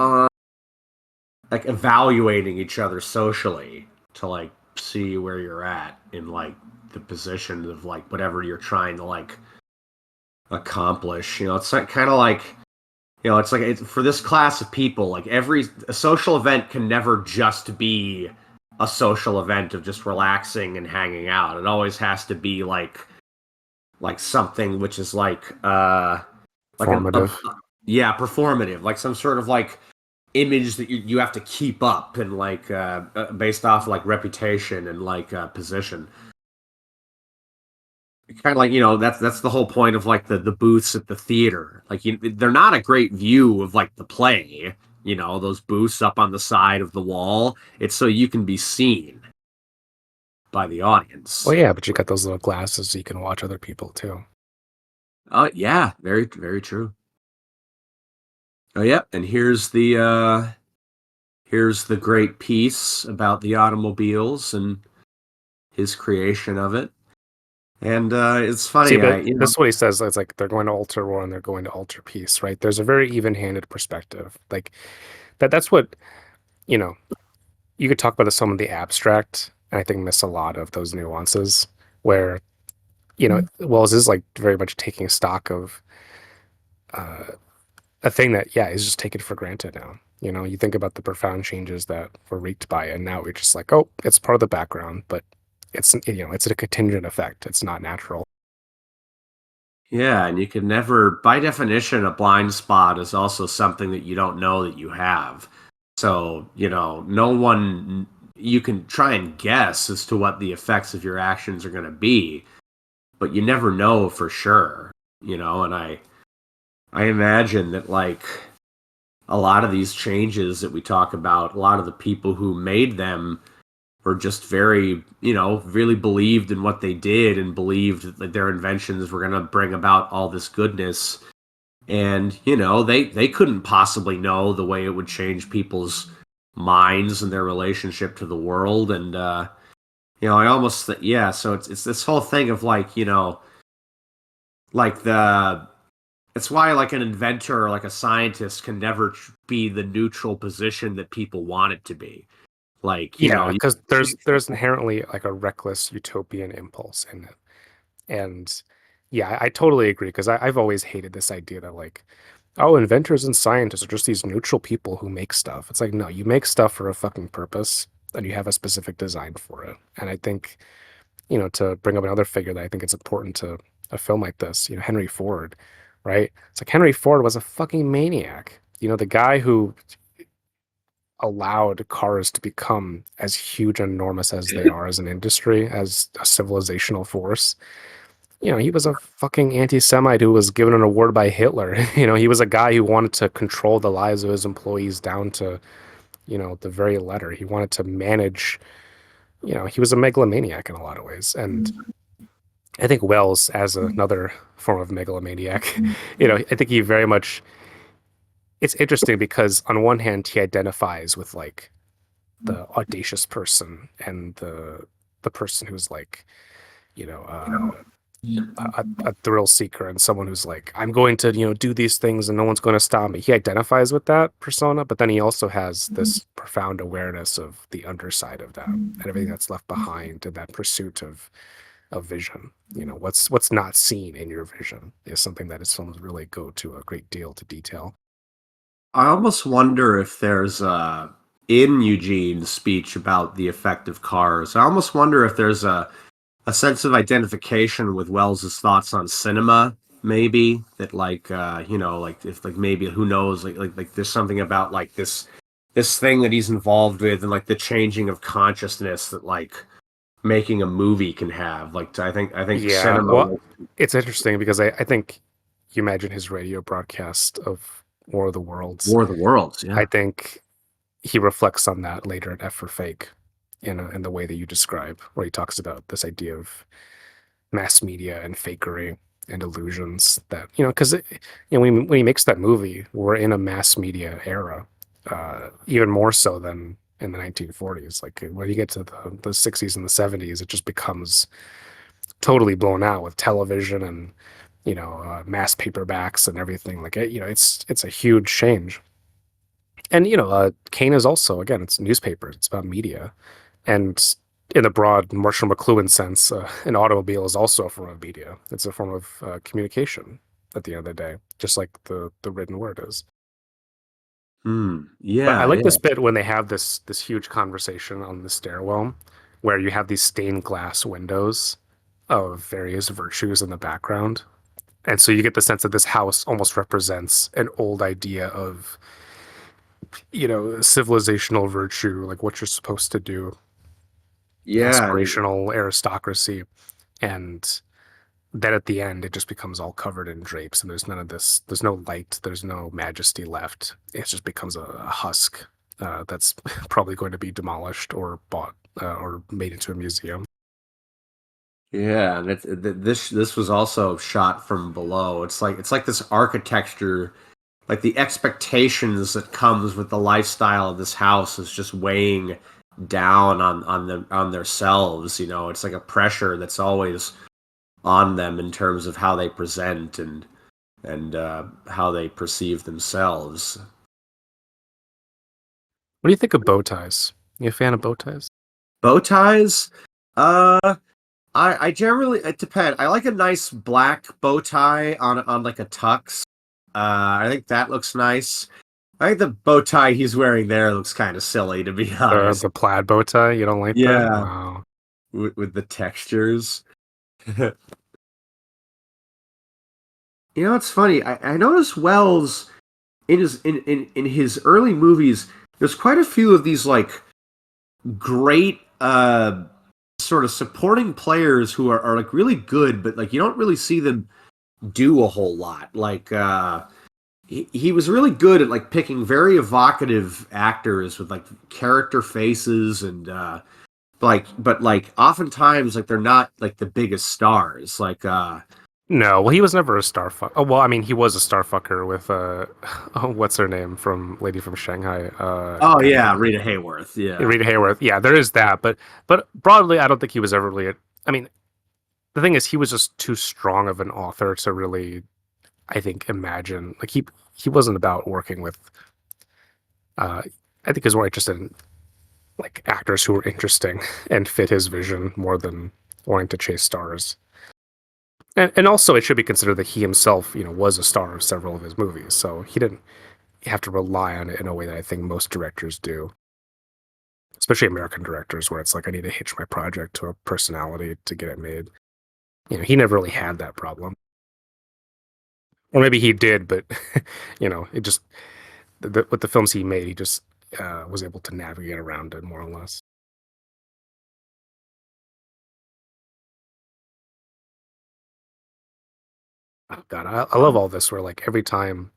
like evaluating each other socially to like see where you're at in like the position of like whatever you're trying to like accomplish. It's like kind of like, it's like for this class of people, like every a social event can never just be a social event of just relaxing and hanging out. It always has to be like something which is like a Formative. yeah, performative, like some sort of like image that you have to keep up and like based off like reputation and like position. Kind of like, that's the whole point of like the booths at the theater. Like they're not a great view of like the play. Those booths up on the side of the wall. It's so you can be seen by the Well, audience. yeah, but you got those little glasses so you can watch other people too. Yeah, very very true. Oh yeah, and here's the great piece about the automobiles and his creation of it. And it's See, funny, but this is what he says. It's like they're going to alter war and they're going to alter peace, right? There's a very even-handed perspective. Like that's what, you know, you could talk about some of the abstract, and I think miss a lot of those nuances where, Wells is like very much taking stock of uh, a thing that, yeah, is just taken for granted now. You think about the profound changes that were wreaked by it, and now we're just like, oh, it's part of the background, but it's a contingent effect. It's not natural. Yeah, and you can never, by definition, a blind spot is also something that you don't know that you have. So, no one, you can try and guess as to what the effects of your actions are going to be, but you never know for sure, and I imagine that like a lot of these changes that we talk about, a lot of the people who made them were just very, really believed in what they did and believed that their inventions were going to bring about all this goodness. And, they couldn't possibly know the way it would change people's minds and their relationship to the world. And, I almost, yeah, so it's this whole thing of like, like it's why like an inventor or like a scientist can never be the neutral position that people want it to be. Like, Yeah, because there's inherently like a reckless utopian impulse in it. And yeah, I totally agree because I've always hated this idea that like, oh, inventors and scientists are just these neutral people who make stuff. It's like, no, you make stuff for a fucking purpose and you have a specific design for it. And I think, to bring up another figure that I think it's important to a film like this, Henry Ford, right? It's like Henry Ford was a fucking maniac. The guy who allowed cars to become as huge and enormous as they are as an industry, as a civilizational force. He was a fucking anti-Semite who was given an award by Hitler. He was a guy who wanted to control the lives of his employees down to, the very letter. He wanted to manage, he was a megalomaniac in a lot of ways. And I think Wells, as another form of megalomaniac, I think he very much, it's interesting because on one hand, he identifies with like the audacious person and the person who's like, you know, a thrill seeker and someone who's like, I'm going to, do these things and no one's going to stop me. He identifies with that persona, but then he also has this profound awareness of the underside of that and everything that's left behind in that pursuit of vision. What's not seen in your vision is something that his films really go to a great deal to detail. I almost wonder if there's in Eugene's speech about the effect of cars. I almost wonder if there's a sense of identification with Wells's thoughts on cinema, maybe that like like if like maybe who knows like there's something about like this thing that he's involved with and like the changing of consciousness that like making a movie can have. Like I think Yeah, cinema well, it's interesting because I think you imagine his radio broadcast of War of the Worlds. War of the Worlds, I yeah. think he reflects on that later in F for Fake in the way that you describe, where he talks about this idea of mass media and fakery and illusions that, because when he makes that movie, we're in a mass media era, even more so than in the 1940s. Like when you get to the 60s and the 70s, it just becomes totally blown out with television and mass paperbacks and everything. Like it's a huge change. And Kane is also, again, it's newspapers, it's about media, and in the broad Marshall McLuhan sense, an automobile is also a form of media. It's a form of communication at the end of the day, just like the written word is. But I Yeah, like this yeah. bit when they have this huge conversation on the stairwell, where you have these stained glass windows of various virtues in the background, and so you get the sense that this house almost represents an old idea of civilizational virtue, like what you're supposed to do, Yeah, aspirational aristocracy, and then at the end it just becomes all covered in drapes and there's none of this, there's no light, there's no majesty left. It just becomes a husk that's probably going to be demolished or bought or made into a museum. yeah, and this was also shot from below. It's like this architecture, like the expectations that comes with the lifestyle of this house is just weighing down on them on themselves. It's like a pressure that's always on them in terms of how they present and how they perceive themselves. What do you think of bow ties? You a fan of bow ties? Bow ties, uh, I generally it depends. I like a nice black bow tie on like a tux. I think that looks nice. I think the bow tie he's wearing there looks kind of silly, to be The honest. the plaid bow tie, you don't like that? Yeah, Wow. with the textures. It's funny. I noticed Wells in his early movies. There's quite a few of these like great sort of supporting players who are like really good, but like you don't really see them do a whole lot. Like he was really good at like picking very evocative actors with like character faces and but like oftentimes like they're not like the biggest stars. Like No, well, he was never a star fuck. Oh, well, I mean, he was a star fucker with oh, what's her name from Lady from Shanghai? oh God, yeah, Rita Hayworth. Yeah. Rita Hayworth. Yeah, there is that, but broadly, I don't think he was ever really. I mean, the thing is, he was just too strong of an author to really, I think, imagine. Like he wasn't about working with. Uh, I think he was more interested in like actors who were interesting and fit his vision more than wanting to chase stars. And also, it should be considered that he himself, was a star of several of his movies, so he didn't have to rely on it in a way that I think most directors do, especially American directors, where it's like I need to hitch my project to a personality to get it made. He never really had that problem, or maybe he did, but it just with the films he made, he just was able to navigate around it more or less. Oh, God, I love all this where like every time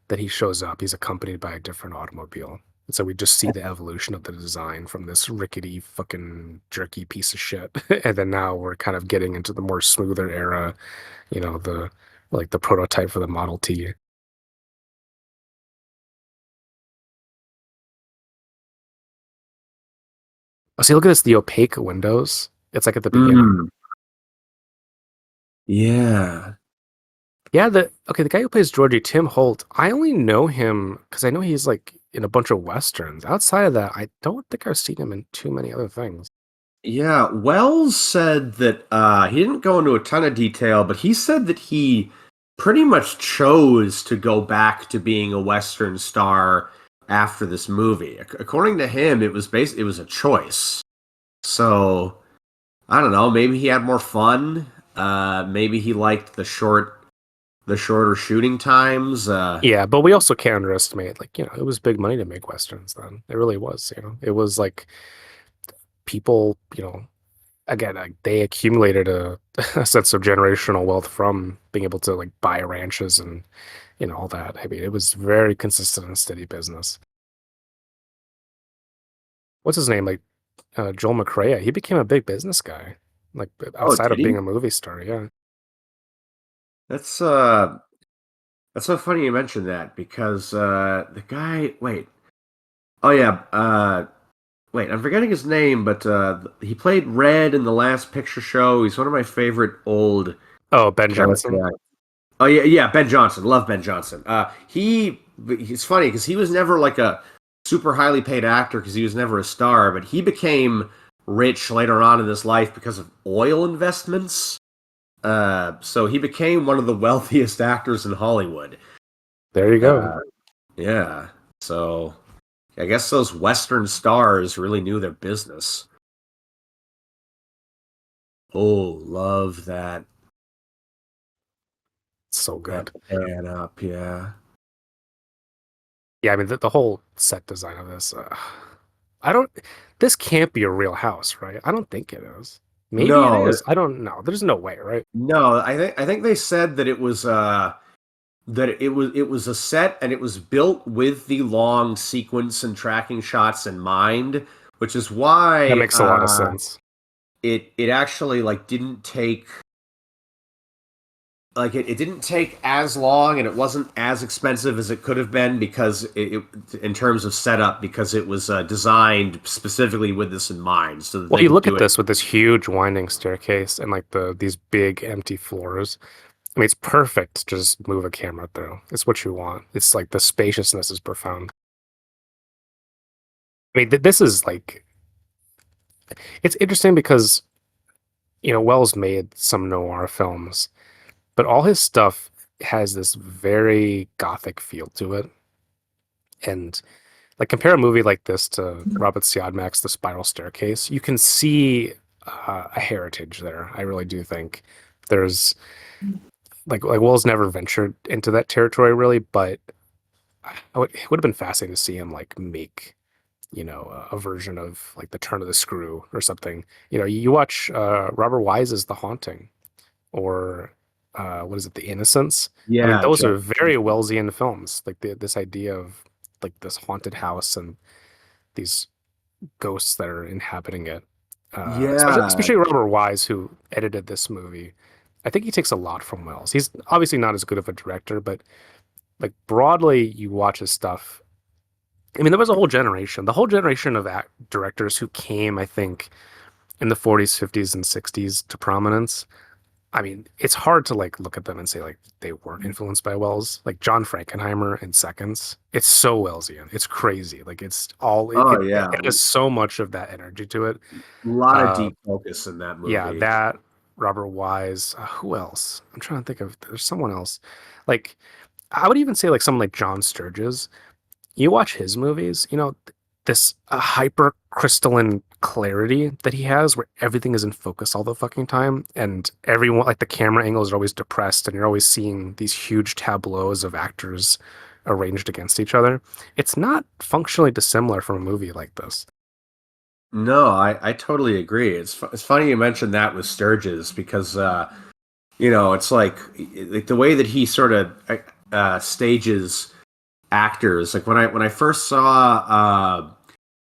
that he shows up, he's accompanied by a different automobile. And so we just see the evolution of the design from this rickety, fucking jerky piece of shit. And then now we're kind of getting into the more smoother era, the like the prototype for the Model T. Oh, see, look at this, the opaque windows. It's like at the beginning. Mm, yeah. Yeah, the guy who plays Georgie, Tim Holt, I only know him because I know he's like in a bunch of westerns. Outside of that, I don't think I've seen him in too many other things. Yeah, Wells said that he didn't go into a ton of detail, but he said that he pretty much chose to go back to being a Western star after this movie. According to him, it was a choice. So I don't know. Maybe he had more fun. Maybe he liked the shorter shooting times. Yeah, but we also can't underestimate, like, it was big money to make westerns then. It really was, It was like people, again, like, they accumulated a sense of generational wealth from being able to like buy ranches and all that. I mean, it was very consistent and steady business. What's his name? Like Joel McCrea. He became a big business guy, like oh, outside did of being he? a movie star. Yeah. That's uh, that's so funny you mentioned that because the guy. Wait. Oh yeah. Wait, I'm forgetting his name, but he played Red in the Last Picture Show. He's one of my favorite old Oh, Ben character Johnson. actors. Oh yeah, yeah, Ben Johnson. Love Ben Johnson. He's funny because he was never like a super highly paid actor because he was never a star, but he became rich later on in his life because of oil investments. So he became one of the wealthiest actors in Hollywood. There you go. Uh, yeah. So I guess those Western stars really knew their business. Oh, love So that good. pan up, yeah. Yeah, I mean the whole set design of this. I don't. This can't be a real house, right? I don't think it is. Maybe it No, is. I don't know. There's no way, right? no, I think they said that it was a set and it was built with the long sequence and tracking shots in mind, which is That why makes a lot of sense. it actually like didn't take it didn't take as long and it wasn't as expensive as it could have been because in terms of setup because it was designed specifically with this in mind so that Well, they you could look do at it. this with this huge winding staircase and like these big empty floors. I mean, it's perfect to just move a camera through. It's what you want. It's like the spaciousness is profound. I mean, this is like it's interesting because Wells made some noir films, but all his stuff has this very gothic feel to it. And like compare a movie like this to Robert Siodmak's The Spiral Staircase, you can see a heritage there. I really do think there's like Wells never ventured into that territory really, but it would have been fascinating to see him like make a version of like the Turn of the Screw or something. You watch Robert Wise's The Haunting or what is it, The Innocents. I mean, Yeah, those Jeff. are very Wellesian films. Like this idea of like this haunted house and these ghosts that are inhabiting it. Especially, Yeah, especially Robert Wise, who edited this movie. I think he takes a lot from Wells. He's obviously not as good of a director, but like broadly, you watch his stuff. I mean, there was a whole generation, the whole generation of directors who came, I think, in the 40s, 50s, and 60s to prominence. I mean, it's hard to like look at them and say like they weren't influenced by Wells. Like John Frankenheimer in Seconds, it's so Wellesian. It's crazy. Like it's all oh yeah, it has so much of that energy to it. a lot of Uh, deep focus in that yeah, movie. that Robert Wise. Who else? I'm trying to think of. There's someone else. Like I would even say like someone like John Sturges. You watch his movies, this hyper crystalline clarity that he has where everything is in focus all the fucking time and everyone like the camera angles are always depressed and you're always seeing these huge tableaus of actors arranged against each other, it's not functionally dissimilar from a movie like this. No, I totally agree. It's funny you mentioned that with Sturges because it's like the way that he sort of stages actors. Like when I first saw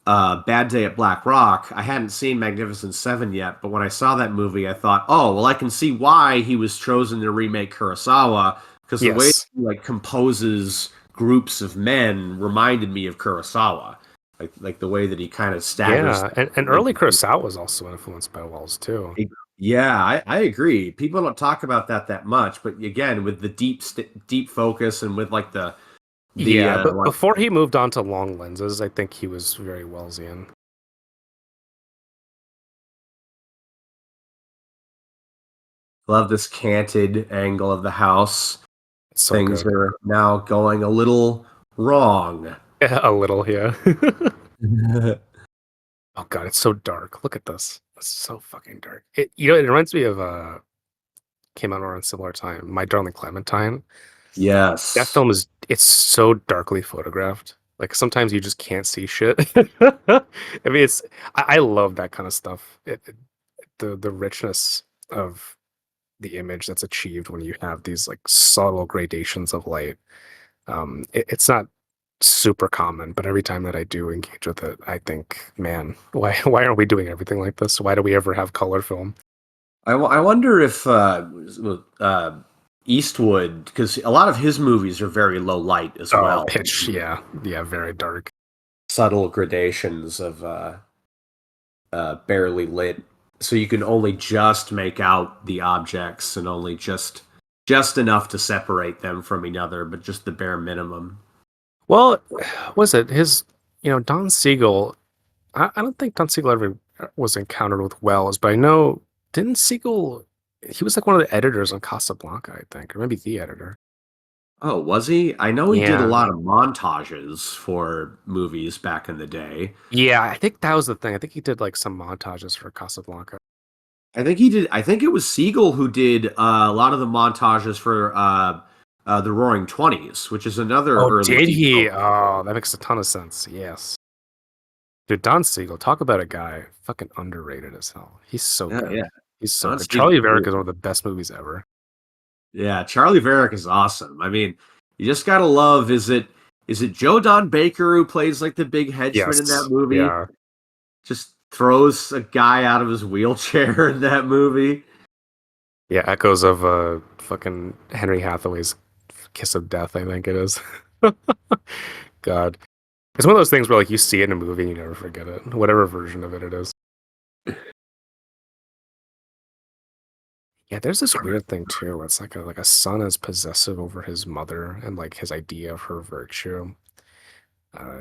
Bad Day at Black Rock, I hadn't seen Magnificent Seven yet, but when I saw that movie, I thought, oh, well, I can see why he was chosen to remake Kurosawa because the way Yes. he like composes groups of men reminded me of Kurosawa, like the way that he kind of staggers Yeah, them. and Like, early Kurosawa was also influenced by Wells too. yeah, I agree. People don't talk about that much, but again, with the deep focus and with like the Yeah, but like before he moved on to long lenses, I think he was very Wellesian. love this canted angle of the house. It's so Things good. are now going a little wrong. A little, yeah. Oh God, it's so dark. Look at this. It's so fucking dark. It reminds me of came out around a similar time. My Darling Clementine. That Yes. film is it's so darkly photographed. Like sometimes you just can't see shit. I mean, I love that kind of stuff. The richness of the image that's achieved when you have these like subtle gradations of light. It's not super common, but every time that I do engage with it, I think, man, why aren't we doing everything like this? Why do we ever have color film? I wonder if Eastwood, because a lot of his movies are very low light as Oh, well. pitch, yeah, yeah, very dark. Subtle gradations of barely lit. So you can only just make out the objects and only just enough to separate them from each other, but just the bare minimum. Well, was it his? Don Siegel. I don't think Don Siegel ever was encountered with Wells, but I know didn't Siegel? He was like one of the editors on Casablanca, I think, or maybe the editor. Oh, was he? I know he did a Yeah, lot of montages for movies back in the day. yeah, I think that was the thing. I think he did like some montages for Casablanca. I think he did. I think it was Siegel who did a lot of the montages for the Roaring Twenties, which is another Oh, early did he? Siegel. Oh, that makes a ton of sense. Yes. Dude, Don Siegel, talk about a guy fucking underrated as hell. He's so Yeah, good. yeah. He's so Don good. Charlie Siegel. Varick is one of the best movies ever. Yeah, Charlie Varick is awesome. I mean, you just gotta love. Is it Joe Don Baker who plays like the big henchman in that Yes. movie? Yeah. Just throws a guy out of his wheelchair in that movie. Yeah. Echoes of fucking Henry Hathaway's Kiss of Death, I think it is. God. It's one of those things where like you see it in a movie and you never forget it, whatever version of it is. Yeah, there's this weird thing too. It's like a son is possessive over his mother and like his idea of her virtue.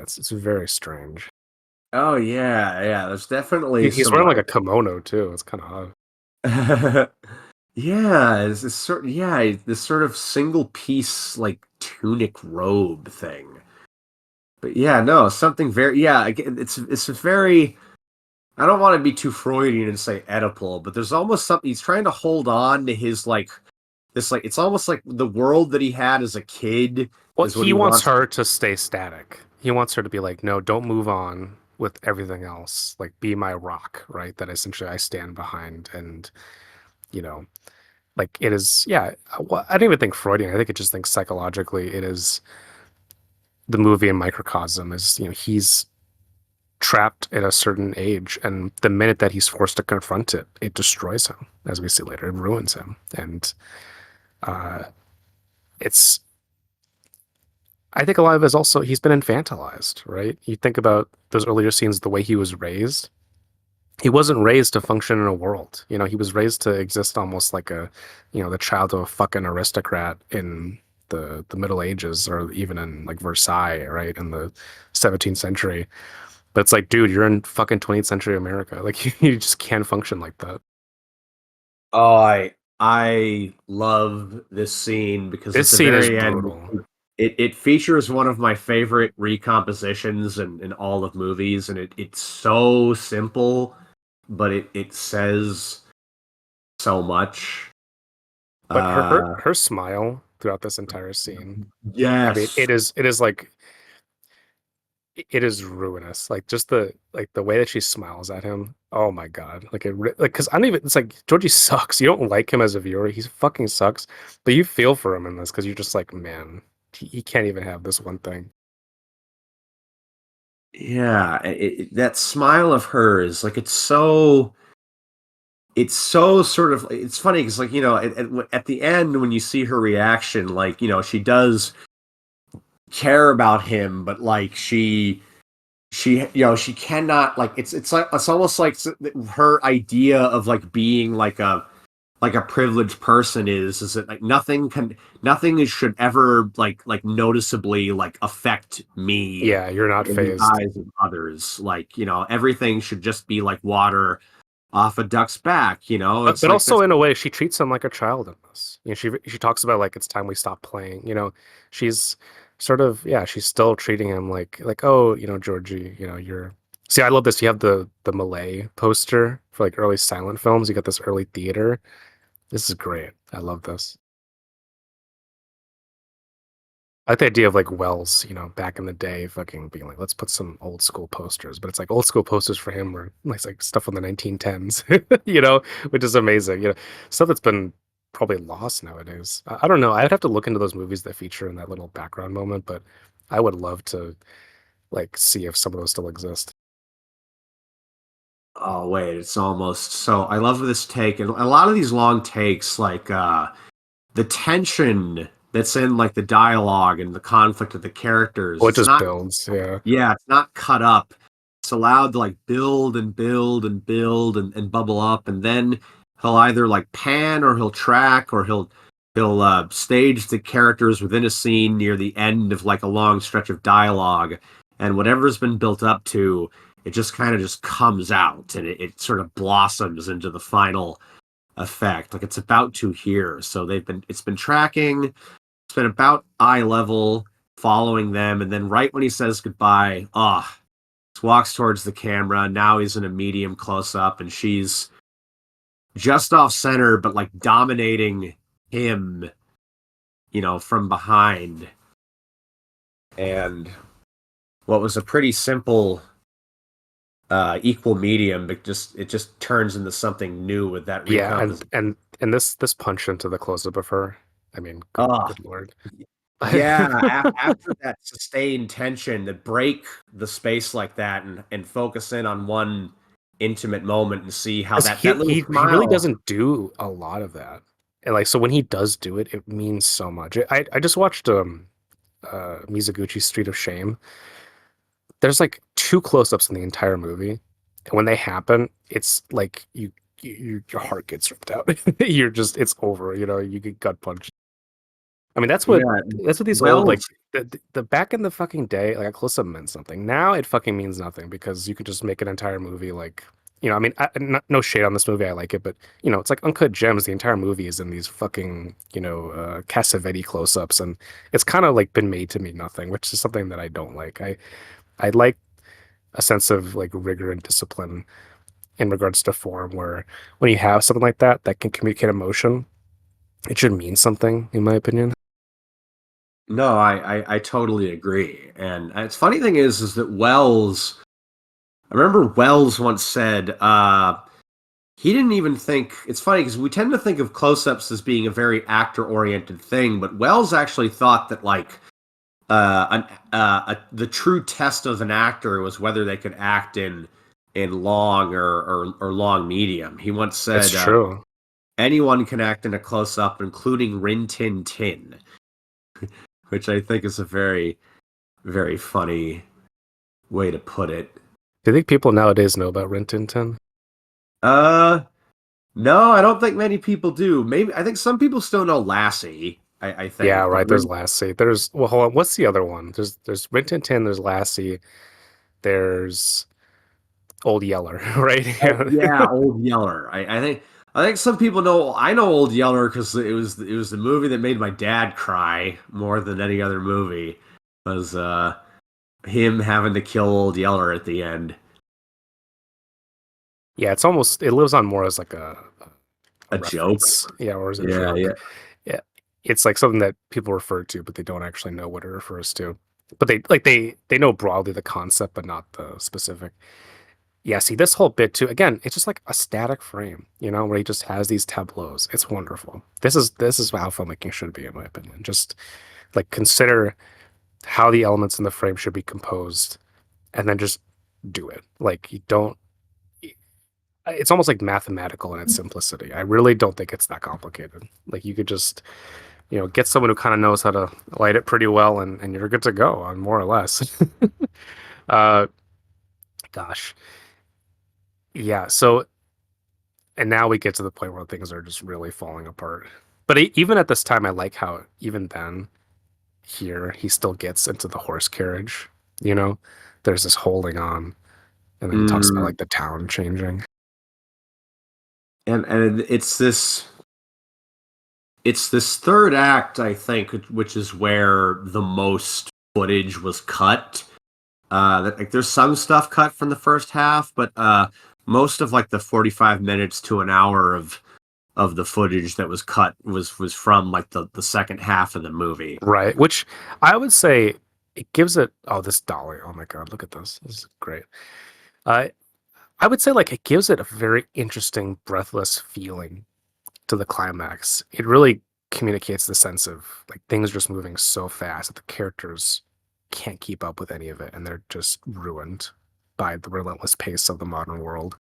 It's very strange. Oh yeah, yeah. There's definitely He's some wearing like like a kimono too. It's kind of odd. yeah, it's this sort yeah, this sort of single piece like tunic robe thing. But yeah, no, something very yeah, it's a very I don't want to be too Freudian and say Oedipal, but there's almost something he's trying to hold on to his like this like it's almost like the world that he had as a kid Well, is what he he wants wants. her to stay static. He wants her to be like, no, don't move on with everything else. Like, be my rock, right? That essentially I stand behind. And, you know, like it is, yeah. Well, I don't even think Freudian. I think it just thinks psychologically it is the movie in microcosm is, he's trapped at a certain age. And the minute that he's forced to confront it, it destroys him, as we see later. It ruins him. And uh, it's, I think a lot of it is also he's been infantilized, right? You think about those earlier scenes, the way he was raised. He wasn't raised to function in a world. He was raised to exist almost like the child of a fucking aristocrat in the Middle Ages or even in like Versailles, right? In the 17th century. But it's like, dude, you're in fucking 20th century America. Like you just can't function like that. Oh, I love this scene because This at the scene is very end brutal. it features one of my favorite recompositions in all of movies, and it's so simple, but it says so much. But her her Uh her smile. throughout this entire scene. I mean, Yes. it is like it is ruinous. Like just the way that she smiles at him. Oh my God. Like because I don't even. It's like Georgie sucks. You don't like him as a viewer. He fucking sucks. But you feel for him in this because you're just like, man, he can't even have this one thing. Yeah, that smile of hers, like it's so sort of it's funny because like at the end when you see her reaction, like she does care about him, but like she cannot like it's like it's almost like her idea of like being like a privileged person is that like should ever like noticeably like affect me Yeah, you're not in the phased. eyes of others. Like everything should just be like water off a duck's back. But It's but like also this. in a way, she treats him like a child in this. She talks about like it's time we stop playing. She's sort of yeah, she's still treating him like oh, Georgie, you're. See, I love this. You have the Malay poster for like early silent films. You got this early theater. This is great. I love this. I like the idea of like Wells, back in the day, fucking being like, let's put some old school posters. But it's like old school posters for him were like stuff from the 1910s, which is amazing. Stuff that's been probably lost nowadays. I don't know. I'd have to look into those movies that feature in that little background moment, but I would love to like see if some of those still exist. Oh wait, it's almost so. I love this take, and a lot of these long takes, like the tension that's in like the dialogue and the conflict of the characters. Well, it It's just not builds. Yeah. Yeah, it's not cut up. It's allowed to like build and build and build and bubble up, and then he'll either like pan or he'll track or he'll stage the characters within a scene near the end of like a long stretch of dialogue, and whatever's been built up to, it just kind of just comes out and it sort of blossoms into the final effect. Like it's about to here. So it's been tracking. It's been about eye level following them, and then right when he says goodbye, walks towards the camera. Now he's in a medium close up, and she's just off center, but like dominating him, from behind. And what was a pretty simple equal medium, but it just turns into something new with that Yeah, recomposition. and this punch into the close up of her. I mean, Oh, good Lord. yeah. After that sustained tension, to break the space like that and focus in on one intimate moment and see how 'Cause that little he really smile. doesn't do a lot of that. And like so when he does do it, it means so much. I just watched Mizoguchi's Street of Shame. There's like two close-ups in the entire movie. And when they happen, it's like your heart gets ripped out. You're just it's over, you get gut punched. I mean, Yeah, that's what these old like Wells. the back in the fucking day, like a close up meant something. Now it fucking means nothing because you could just make an entire movie like, I mean, no shade on this movie, I like it, but it's like Uncut Gems. The entire movie is in these fucking, Cassavetes close ups, and it's kind of like been made to mean nothing, which is something that I don't like. I like a sense of like rigor and discipline in regards to form, where when you have something like that can communicate emotion, it should mean something, in my opinion. No, I totally agree. And it's funny thing is that Wells. I remember Wells once said he didn't even think. It's funny because we tend to think of close-ups as being a very actor-oriented thing, but Wells actually thought that like the true test of an actor was whether they could act in long or long medium. He once It's said true. anyone can act in a close-up, including Rin Tin Tin, which I think is a very very funny way to put it. Do you think people nowadays know about Rin Tin Tin? Uh, no, I don't think many people do. Maybe I think some people still know Lassie. I Yeah, think, but right. There's Lassie. There's well, hold on. What's the other one? There's Rin Tin Tin. There's Lassie. There's Old Yeller, right? oh yeah, Old Yeller. I think some people know. I know Old Yeller because it was the movie that made my dad cry more than any other movie. Was him having to kill Old Yeller at the end. Yeah, it's almost it lives on more as like a A joke. reference. Yeah, or as a Yeah, joke. yeah. Yeah. it's like something that people refer to, but they don't actually know what it refers to. But they know broadly the concept, but not the specific. Yeah, see this whole bit too. Again, it's just like a static frame, where he just has these tableaus. It's wonderful. This is how filmmaking should be, in my opinion. Just like consider how the elements in the frame should be composed, and then just do it. Like you don't. It's almost like mathematical in its simplicity. I really don't think it's that complicated. Like you could just get someone who kind of knows how to light it pretty well, and you're good to go on more or less. uh, gosh, yeah. So, and now we get to the point where things are just really falling apart. But even at this time, I like how even then here he still gets into the horse carriage. You know, there's this holding on, and then he talks about Mm, like the town changing. and it's this third act, I think, which is where the most footage was cut. Like there's some stuff cut from the first half, but most of like the 45 minutes to an hour of the footage that was cut was from like the second half of the movie. Right. Which I would say it gives it. Oh, this dolly. Oh my God, look at this. This is great. Uh, I would say like it gives it a very interesting, breathless feeling to the climax. It really communicates the sense of like things just moving so fast that the characters can't keep up with any of it, and they're just ruined by the relentless pace of the modern world.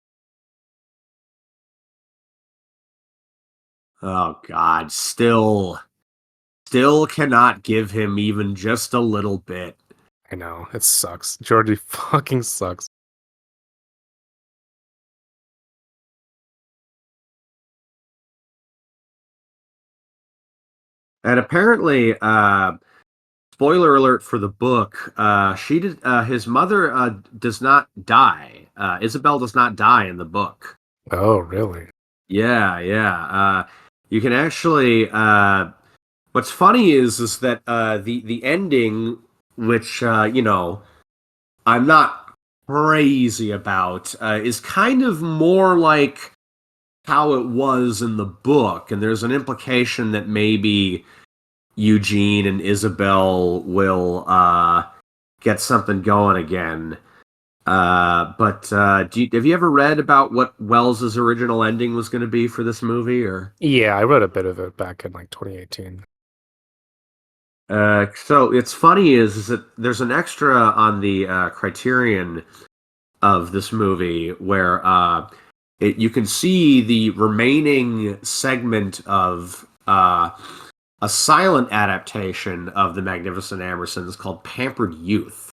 Oh God, still cannot give him even just a little bit. I know it sucks. Georgie fucking sucks. And apparently, spoiler alert for the book, she did his mother does not die. Isabel does not die in the book. Oh, really? Yeah, yeah. You can actually what's funny is that the ending, which I'm not crazy about, is kind of more like how it was in the book, and there's an implication that maybe Eugene and Isabel will get something going again. But have you ever read about what Wells's original ending was going to be for this movie? Or Yeah, I wrote a bit of it back in like 2018. so it's funny is that there's an extra on the Criterion of this movie where you can see the remaining segment of a silent adaptation of the Magnificent Ambersons called Pampered Youth.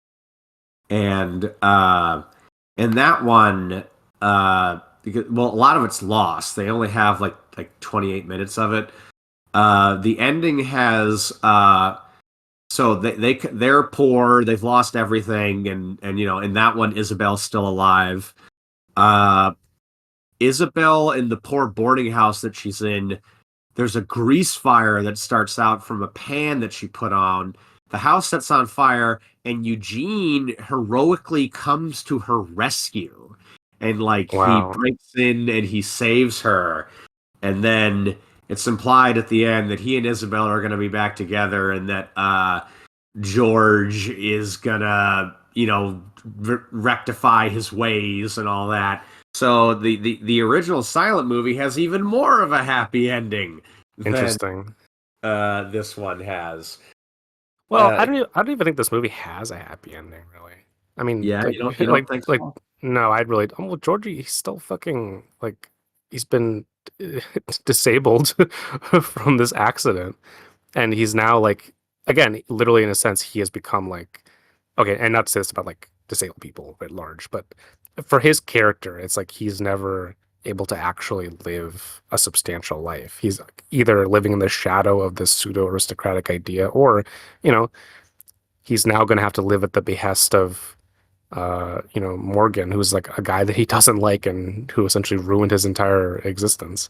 And in that one, well, a lot of it's lost. They only have like 28 minutes of it. The ending has so they're poor. They've lost everything, and in that one, Isabel's still alive. Uh, Isabel in the poor boarding house that she's in, there's a grease fire that starts out from a pan that she put on. The house sets on fire, and Eugene heroically comes to her rescue. And like he Wow. breaks in and he saves her. And then it's implied at the end that he and Isabel are going to be back together, and that George is gonna, rectify his ways and all that. So the original silent movie has even more of a happy ending than Interesting. this one has. Well, Uh, I don't even think this movie has a happy ending, really. I mean, yeah, you don't like, think like, so? no, I'd really. Oh, well, Georgie, he's still fucking like, he's been disabled from this accident, and he's now like, again, literally in a sense, he has become like, okay, and not to say this about like disabled people at large, but for his character, it's like he's never able to actually live a substantial life. He's either living in the shadow of this pseudo aristocratic idea, or you know he's now going to have to live at the behest of Morgan, who's like a guy that he doesn't like and who essentially ruined his entire existence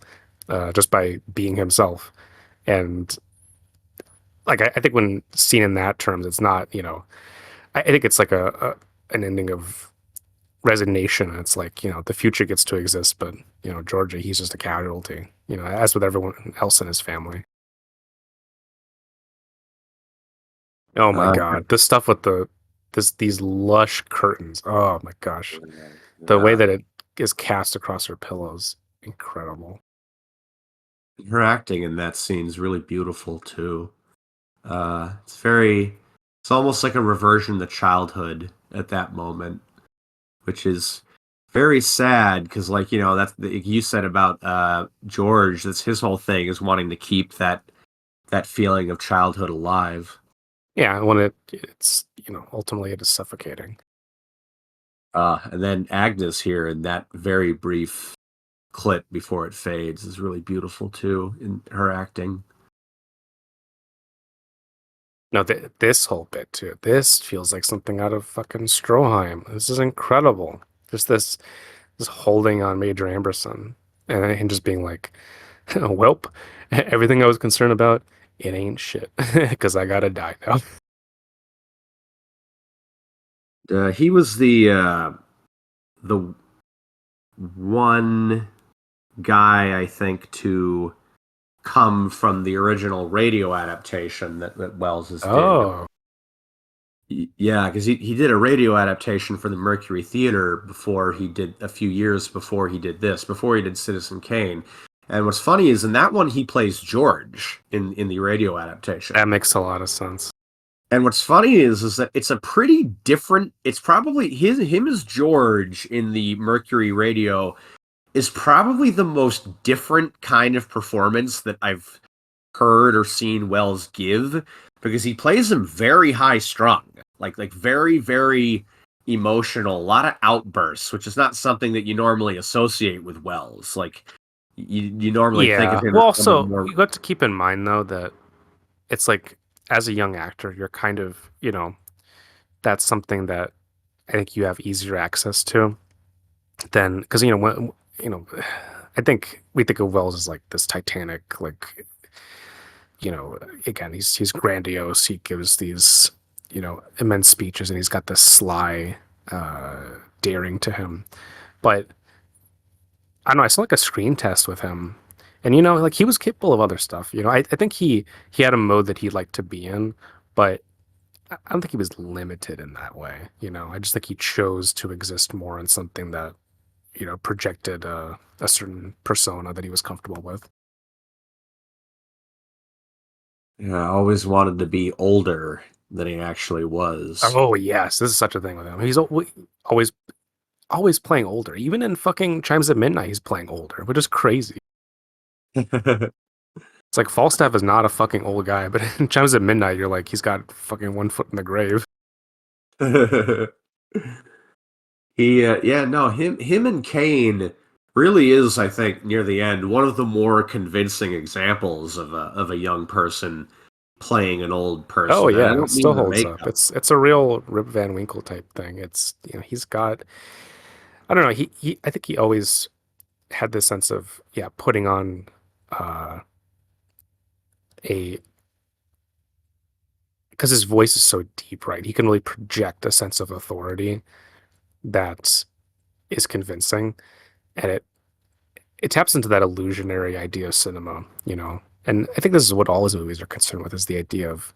just by being himself. And like I think when seen in that terms, it's not I think it's like an ending of resignation. It's like the future gets to exist, but Georgia, he's just a casualty. As with everyone else in his family. Oh my Uh, God. This stuff with these lush curtains. Oh my gosh. The way yeah. that it is cast across her pillows, incredible. Her acting in that scene is really beautiful too. It's very, it's almost like a reversion to childhood at that moment, which is very sad because, like, that's you said about George. That's his whole thing is wanting to keep that feeling of childhood alive. Yeah, when it's ultimately it is suffocating. And then Agnes here in that very brief clip before it fades is really beautiful too in her acting. No, this whole bit too. This feels like something out of fucking Stroheim. This is incredible. Just this holding on Major Amberson and just being like, "Welp, everything I was concerned about, it ain't shit because I gotta die now." He was the one guy I think to come from the original radio adaptation that Wells's did. Oh, Yeah, because he did a radio adaptation for the Mercury Theater before he did a few years before he did this, before he did Citizen Kane. And what's funny is in that one he plays George in the radio that adaptation. makes a lot of sense. And what's funny is that it's a pretty different. It's probably him as George in the Mercury Radio is probably the most different kind of performance that I've heard or seen Wells give because he plays him very high strung, like very very emotional, a lot of outbursts, which is not something that you normally associate with Wells. Like you normally think of Yeah. him Well, as someone also more. you got to keep in mind though that it's like as a young actor, you're kind of, that's something that I think you have easier access to than because you know I think we think of Wells as like this Titanic, like again he's grandiose. He gives these immense speeches, and he's got this sly daring to him. But I don't know. I saw like a screen test with him, and like he was capable of other stuff. I think he had a mode that he liked to be in, but I don't think he was limited in that way. I just think he chose to exist more in something that projected a certain persona that he was comfortable with. Yeah, I always wanted to be older than he actually was. Oh yes, this is such a thing with him. He's always always playing older. Even in fucking Chimes at Midnight, he's playing older, which is crazy. It's like Falstaff is not a fucking old guy, but in Chimes at Midnight, you're like he's got fucking 1 foot in the grave. Yeah, no, him and Kane really is, I think, near the end, one of the more convincing examples of a young person playing an old Oh person. And I yeah, it don't still mean the holds up. makeup. It's a real Rip Van Winkle type thing. It's he's got I don't know, he I think he always had this sense of putting on uh a because his voice is so deep, right? He can really project a sense of authority that is convincing, and it taps into that illusionary idea of cinema, And I think this is what all his movies are concerned with, is the idea of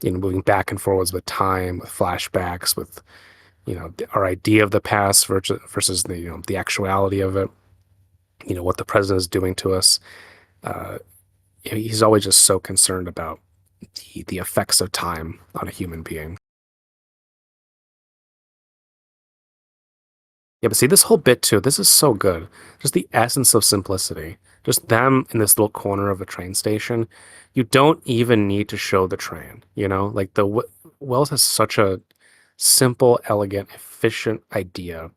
moving back and forwards with time, with flashbacks, with our idea of the past versus the the actuality of it. What the president is doing to us. Uh, he's always just so concerned about the effects of time on a human being. Yeah, but see, this whole bit too, this is so good. Just the essence of simplicity. Just them in this little corner of a train station. You don't even need to show the train, Like Wells has such a simple, elegant, efficient idea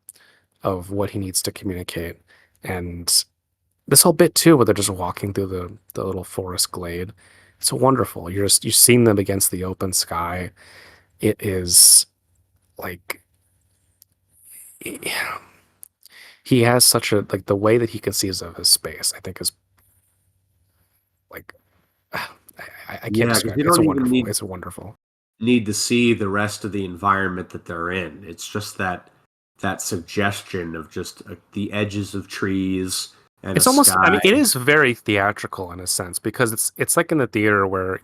of what he needs to communicate. And this whole bit too, where they're just walking through the little forest glade. It's wonderful. You're seeing them against the open sky. It is like he has such a like the way that he conceives of his space, I think is like I can't Yeah, because describe you it. It's a don't even wonderful. need It's a wonderful. need to see the rest of the environment that they're in. It's just that suggestion of just the edges of trees and a It's almost. I sky. mean, it is very theatrical in a sense because it's like in the theater where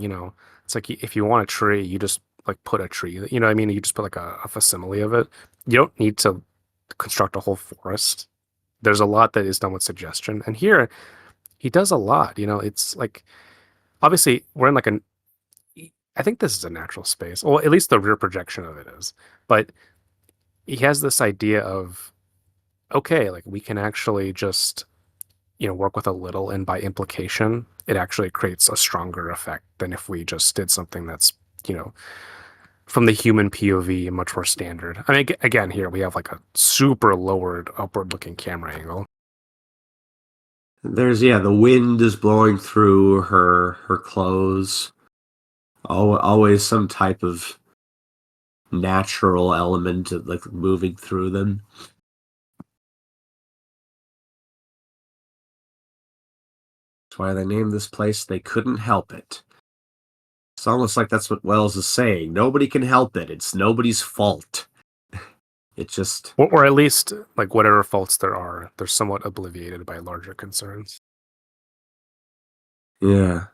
it's like if you want a tree, you just like put a tree. You know what I mean? You just put like a facsimile of it. You don't need to construct a whole forest. There's a lot that is done with suggestion. And here he does a lot. It's like obviously we're in like an I think this is a natural space. Well, at least the rear projection of it is. But he has this idea of okay, like we can actually just work with a little, and by implication, it actually creates a stronger effect than if we just did something that's, you know, from the human POV, much more standard. I mean, again, here we have like a super lowered upward looking camera angle. There's yeah, the wind is blowing through her clothes. Always some type of natural element of like moving through them. That's why they named this place They Couldn't Help It. It's almost like that's what Wells is saying. Nobody can help it. It's nobody's fault. It just Or at least, like, whatever faults there are, they're somewhat obliviated by larger concerns. yeah.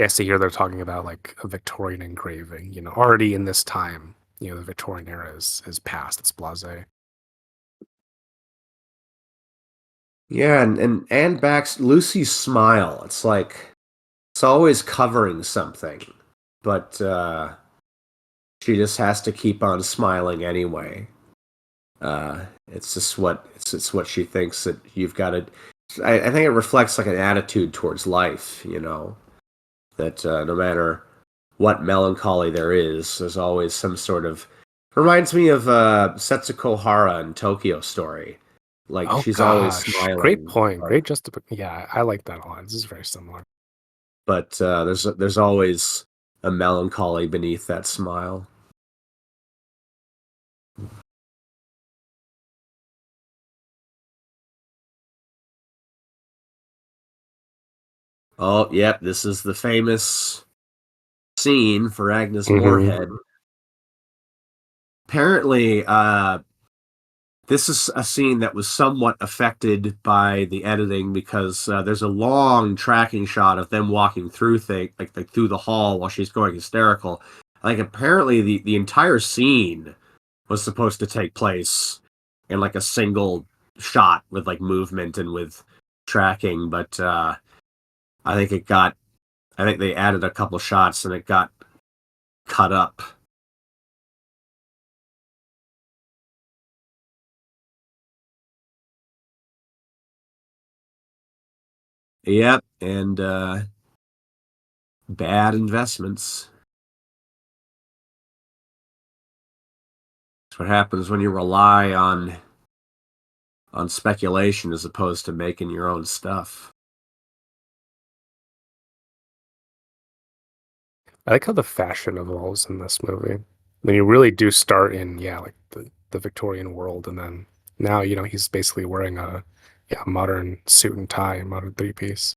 I see here they're talking about like a Victorian engraving, already in this time, the Victorian era is past, it's blasé. Yeah, and Bax Lucy's smile. It's like it's always covering something, but she just has to keep on smiling anyway. It's just it's what she thinks that you've got to. I think it reflects like an attitude towards life, that no matter what melancholy there is, there's always some sort of. Reminds me of Setsuko Hara in Tokyo Story. Like Oh she's always gosh, great smiling, point, great justification. Yeah, I like that a lot. This is very similar. but there's always a melancholy beneath that smile. Oh, yep, this is the famous scene for Agnes Hmm. Moorehead. Apparently, this is a scene that was somewhat affected by the editing because there's a long tracking shot of them walking through like through the hall while she's going hysterical. Like apparently the entire scene was supposed to take place in like a single shot with like movement and with tracking, but I think it got I think they added a couple shots and it got cut up. Yep, and bad investments. That's what happens when you rely on speculation as opposed to making your own stuff. I like how the fashion evolves in this movie. When you really do start in, yeah, like the Victorian world, and then now, he's basically wearing a yeah, modern suit and tie, modern three piece.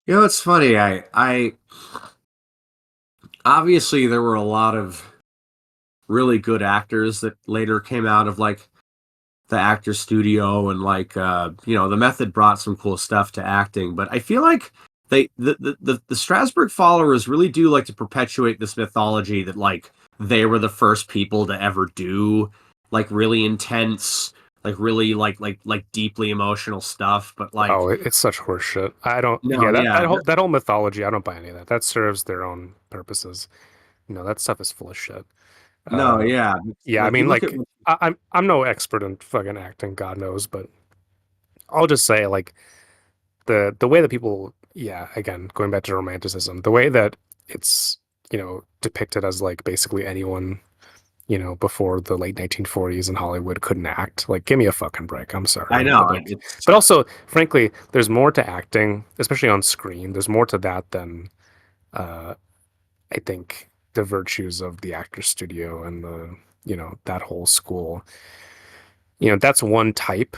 It's funny. I obviously there were a lot of really good actors that later came out of like the actor studio and like the method brought some cool stuff to acting, but I feel like the Strasberg followers really do like to perpetuate this mythology that like they were the first people to ever do like really intense, like really like deeply emotional stuff, but Oh, like it's such horseshit. I don't, no, yeah, that, yeah, that whole that whole mythology, I don't buy any of that. That serves their own purposes. That stuff is full of shit. no, Uh, yeah, yeah, I like you mean, look at like I'm no expert in fucking acting, God knows, but I'll just say like the way that people, yeah, again, going back to romanticism, the way that it's, depicted as like basically anyone, before the late 1940s in Hollywood couldn't act. Like, give me a fucking break. I'm I sorry. know But like, it's but also, frankly, there's more to acting, especially on screen. There's more to that than uh I think the virtues of the actor studio and that whole school. That's one type.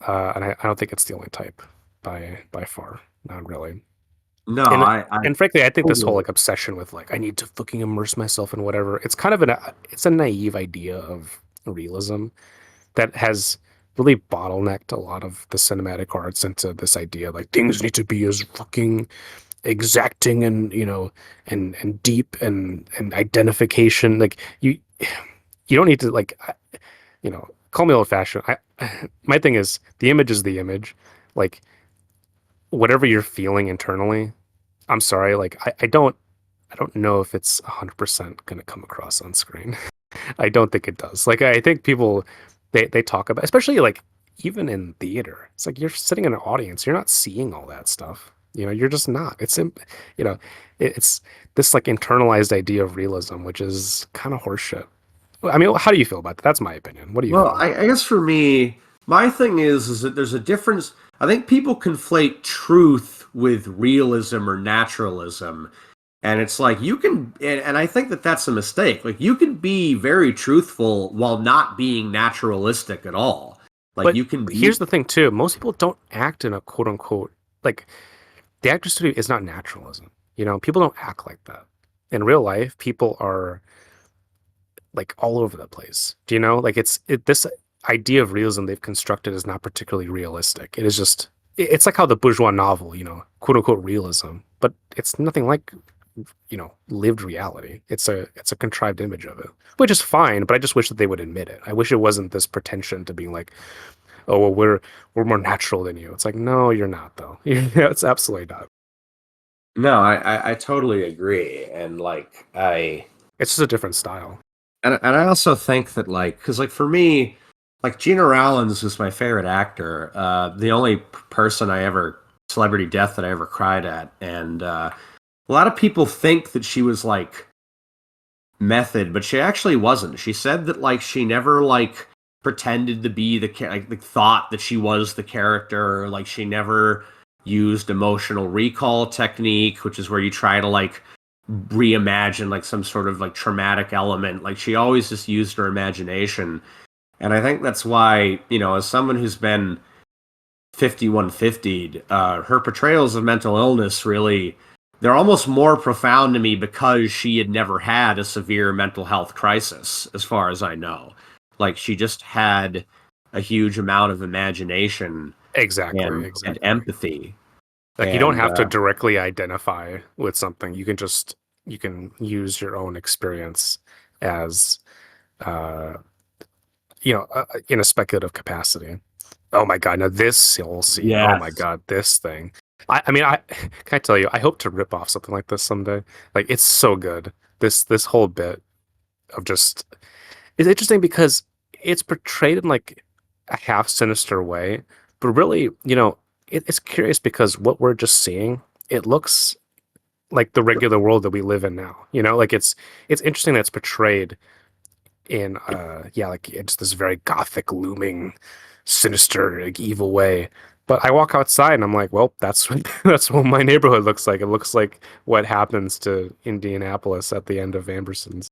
And I don't think it's the only type by far. Not really. No, And I and frankly, I think this whole totally. like obsession with like I need to fucking immerse myself in whatever, it's kind of it's a naive idea of realism that has really bottlenecked a lot of the cinematic arts into this idea like things need to be as fucking exacting and and deep and identification like you don't need to like call me old fashioned. My thing is the image, like whatever you're feeling internally. I'm sorry, like I don't know if it's 100% going to come across on screen. I don't think it does. Like I think people they talk about, especially like even in theater. It's like you're sitting in an audience, you're not seeing all that stuff. You're just not. You know, it's this like internalized idea of realism, which is kind of horseshit. I mean, how do you feel about that? That's my opinion. What do you Well, feel? I guess for me, my thing is that there's a difference. I think people conflate truth with realism or naturalism, and it's like you can, and I think that that's a mistake. Like you can be very truthful while not being naturalistic at all. Like But you can here's be. the thing too. Most people don't act in a quote unquote like the actor studio is not naturalism. People don't act like that. In real life, people are like all over the place. Do you know? Like this idea of realism they've constructed is not particularly realistic. It is just it's like how the bourgeois novel, quote unquote realism, but it's nothing like lived reality. It's a contrived image of it, which is fine. But I just wish that they would admit it. I wish it wasn't this pretension to being like, oh well, we're more natural than you. It's like no, you're not though. It's absolutely not. No, I totally agree, and like It's just a different style. and I also think that like because like for me, like Gina Rowlands is my favorite actor. The only person I ever celebrity death that I ever cried at, and a lot of people think that she was like method, but she actually wasn't. She said that like she never like pretended to be like thought that she was the character. Like she never used emotional recall technique, which is where you try to like reimagine like some sort of like traumatic element. Like she always just used her imagination. And I think that's why, as someone who's been 5150'd, her portrayals of mental illness really, they're almost more profound to me because she had never had a severe mental health crisis, as far as I know. Like she just had a huge amount of imagination Exactly, and exactly. empathy. Like you don't And have to directly identify with something. You can use your own experience as uh in a speculative capacity. Oh my God, now this whole scene. Oh my yes, God, this thing. I mean, can I tell you, I hope to rip off something like this someday. Like it's so good. This whole bit of just it's interesting because it's portrayed in like a half sinister way, but really, it's curious because what we're just seeing, it looks like the regular world that we live in now. Like it's interesting that it's portrayed in yeah, like it's this very gothic, looming, sinister, like evil way. But I walk outside and I'm like, well, that's what that's what my neighborhood looks like. It looks like what happens to Indianapolis at the end of Ambersons.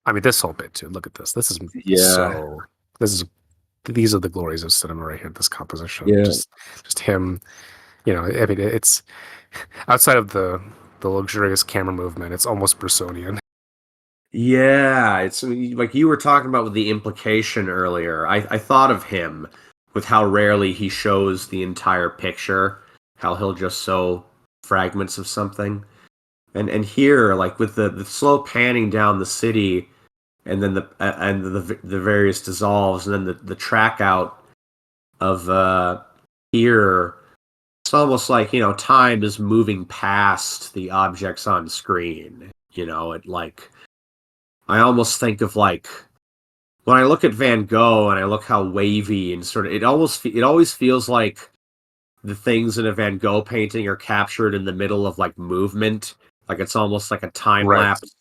I mean, this whole bit too. Look at this. yeah, This is these are the glories of cinema right here. This composition, yeah. just him. I mean, it's outside of the luxurious camera movement. It's almost Brissonian. Yeah, it's like you were talking about with the implication earlier. I thought of him with how rarely he shows the entire picture, how he'll just show fragments of something. And here, like with the slow panning down the city, and then the various dissolves, and then the track out of here, it's almost like time is moving past the objects on screen. It like I almost think of like when I look at Van Gogh and I look how wavy and sort of it always feels like the things in a Van Gogh painting are captured in the middle of like movement, like it's almost like a time Right. lapse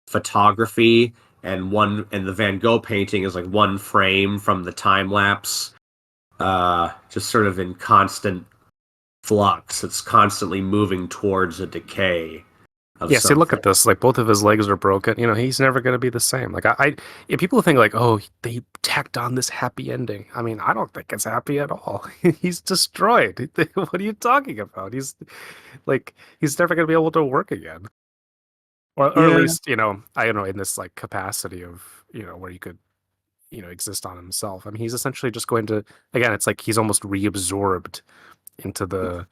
photography, and the Van Gogh painting is like one frame from the time lapse, just sort of in constant flux. It's constantly moving towards a decay. of Yeah, see, look something. at this. Like both of his legs are broken. He's never going to be the same. Yeah, people think like, oh, they tacked on this happy ending. I mean, I don't think it's happy at all. He's destroyed. What are you talking about? He's never going to be able to work again, or at Yeah, least, I don't know, in this like capacity of, where he could, exist on himself. I mean, he's essentially just going to, again, it's like he's almost reabsorbed into the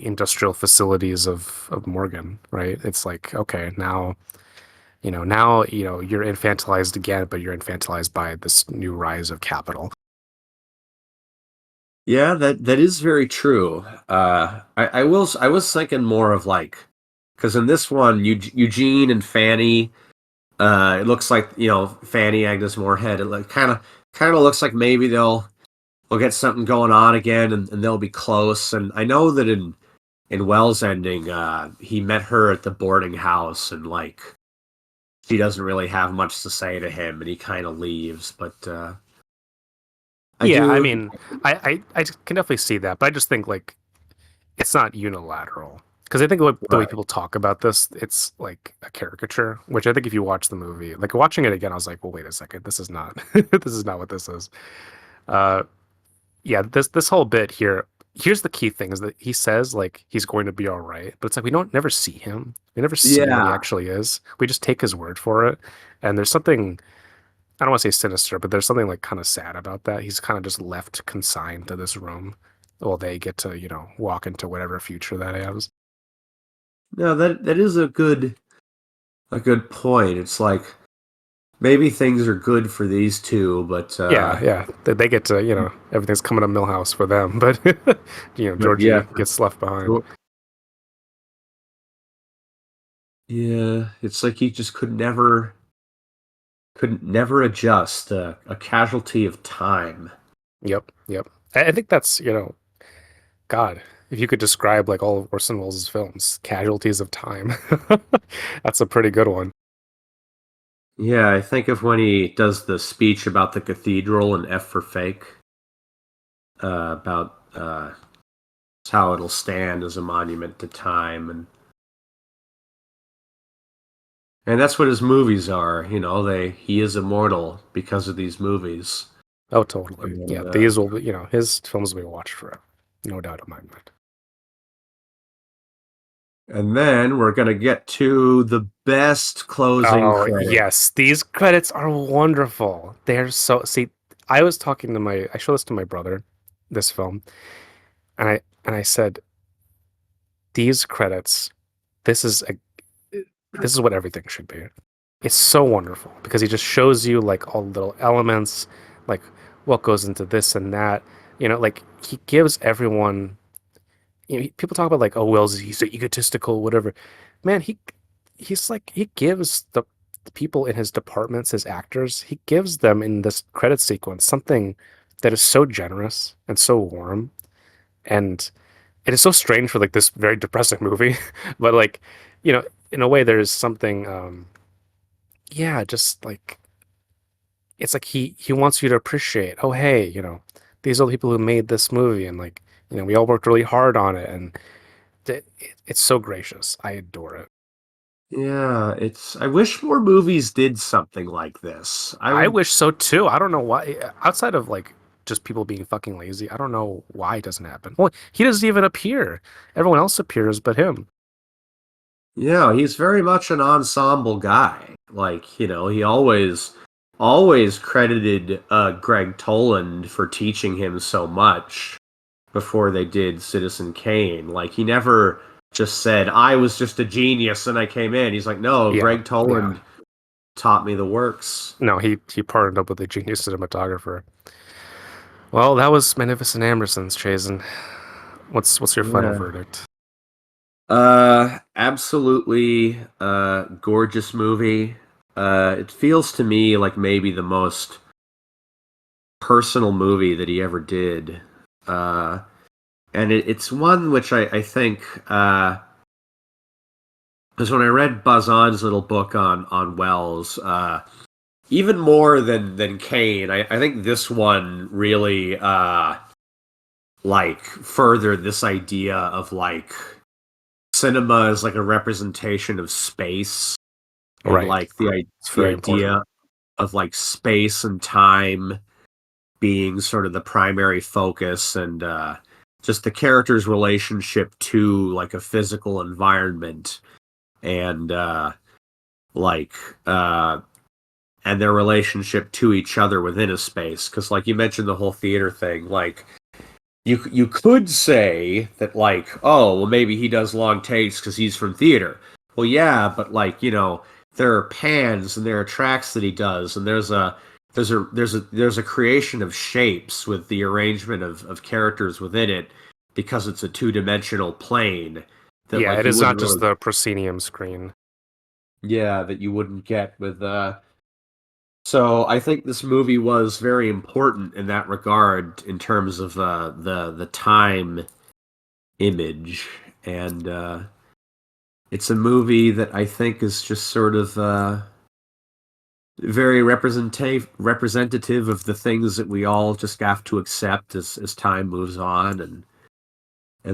industrial facilities of Morgan, right? It's like, okay, now you're infantilized again, but you're infantilized by this new rise of capital. yeah, that is very true. I was thinking more of like, because in this one, Eugene and Fanny, it looks like Fanny Agnes Moorehead. It like kind of looks like maybe they'll get something going on again, and they'll be close. And I know that in Wells Ending, he met her at the boarding house, and like she doesn't really have much to say to him, and he kind of leaves. But I Yeah, I do, mean, I can definitely see that, but I just think like it's not unilateral because I think the way right. people talk about this, it's like a caricature. Which I think if you watch the movie, like watching it again, I was like, well, wait a second, this is not this is not what this is. Uh, yeah, this whole bit here. Here's the key thing: is that he says like he's going to be all right, but it's like we don't never see him. We never see what he Yeah. actually is. We just take his word for it. And there's something, I don't want to say sinister, but there's something like kind of sad about that. He's kind of just left consigned to this room while they get to, walk into whatever future that is. No, that is a good point. It's like maybe things are good for these two, Yeah, yeah. They get to, everything's coming to Millhouse for them, but but yeah, Georgie gets left behind. for, yeah, it's like he just couldn't never adjust. A casualty of time. Yep, yep. I think that's, God, if you could describe like all of Orson Welles' films, casualties of time, that's a pretty good one. Yeah, I think of when he does the speech about the cathedral and F for fake, about how it'll stand as a monument to time, and that's what his movies are. They he is immortal because of these movies. Oh, totally. And Yeah, these will be, his films will be watched forever. No doubt in my mind. and then we're gonna get to the best closing Oh, credit. yes. These credits are wonderful. See, I showed this to my brother, this film, and I said, these credits, this is a this is what everything should be. It's so wonderful because he just shows you like all the little elements, like what goes into this and that. Like he gives everyone, people talk about like, oh, Wells, he's so egotistical, whatever. Man, he's like he gives the people in his departments, his actors, he gives them in this credit sequence something that is so generous and so warm, and it is so strange for like this very depressing movie, but like, in a way, there is something, yeah, just like it's like he wants you to appreciate, oh, hey, these are the people who made this movie, and like, we all worked really hard on it, and it's so gracious. I adore it. Yeah, it's. I wish more movies did something like this. I I would. wish so too. I don't know why. Outside of like just people being fucking lazy, I don't know why it doesn't happen. Well, he doesn't even appear. Everyone else appears but him. Yeah, he's very much an ensemble guy. Like, he always credited Greg Toland for teaching him so much before they did Citizen Kane. Like, he never just said, I was just a genius and I came in. He's like, no, Yeah, Greg yeah. Toland taught me the works. No, he partnered up with a genius cinematographer. Well, that was Magnificent Ambersons, Chazen. What's your final Yeah. verdict? Absolutely gorgeous movie. It feels to me like maybe the most personal movie that he ever did. Uh, and it's one which I think because when I read Buzz On's little book on Wells, even more than Kane, I think this one really like furthered this idea of like cinema is like a representation of space and Right. like It's the very important. idea of like space and time being sort of the primary focus and just the character's relationship to like a physical environment and like uh and their relationship to each other within a space because like you mentioned the whole theater thing like you could say that like oh well maybe he does long takes because he's from theater well yeah but like there are pans and there are tracks that he does and there's a creation of shapes with the arrangement of characters within it because it's a two-dimensional plane that Yeah, like it you is wouldn't not just really the proscenium screen. yeah that you wouldn't get with so I think this movie was very important in that regard in terms of the time image, and it's a movie that I think is just sort of very representative of the things that we all just have to accept as time moves on, and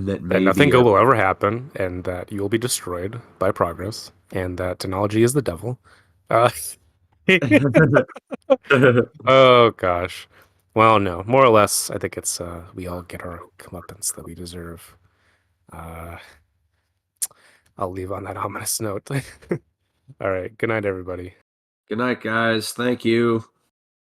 that That nothing maybe good will ever happen, and that you will be destroyed by progress, and that technology is the devil. Uh, oh gosh. Well, no, more or less, I think it's we all get our comeuppance that we deserve. Uh, I'll leave on that ominous note. All right. Good night, everybody. Good night, guys. Thank you.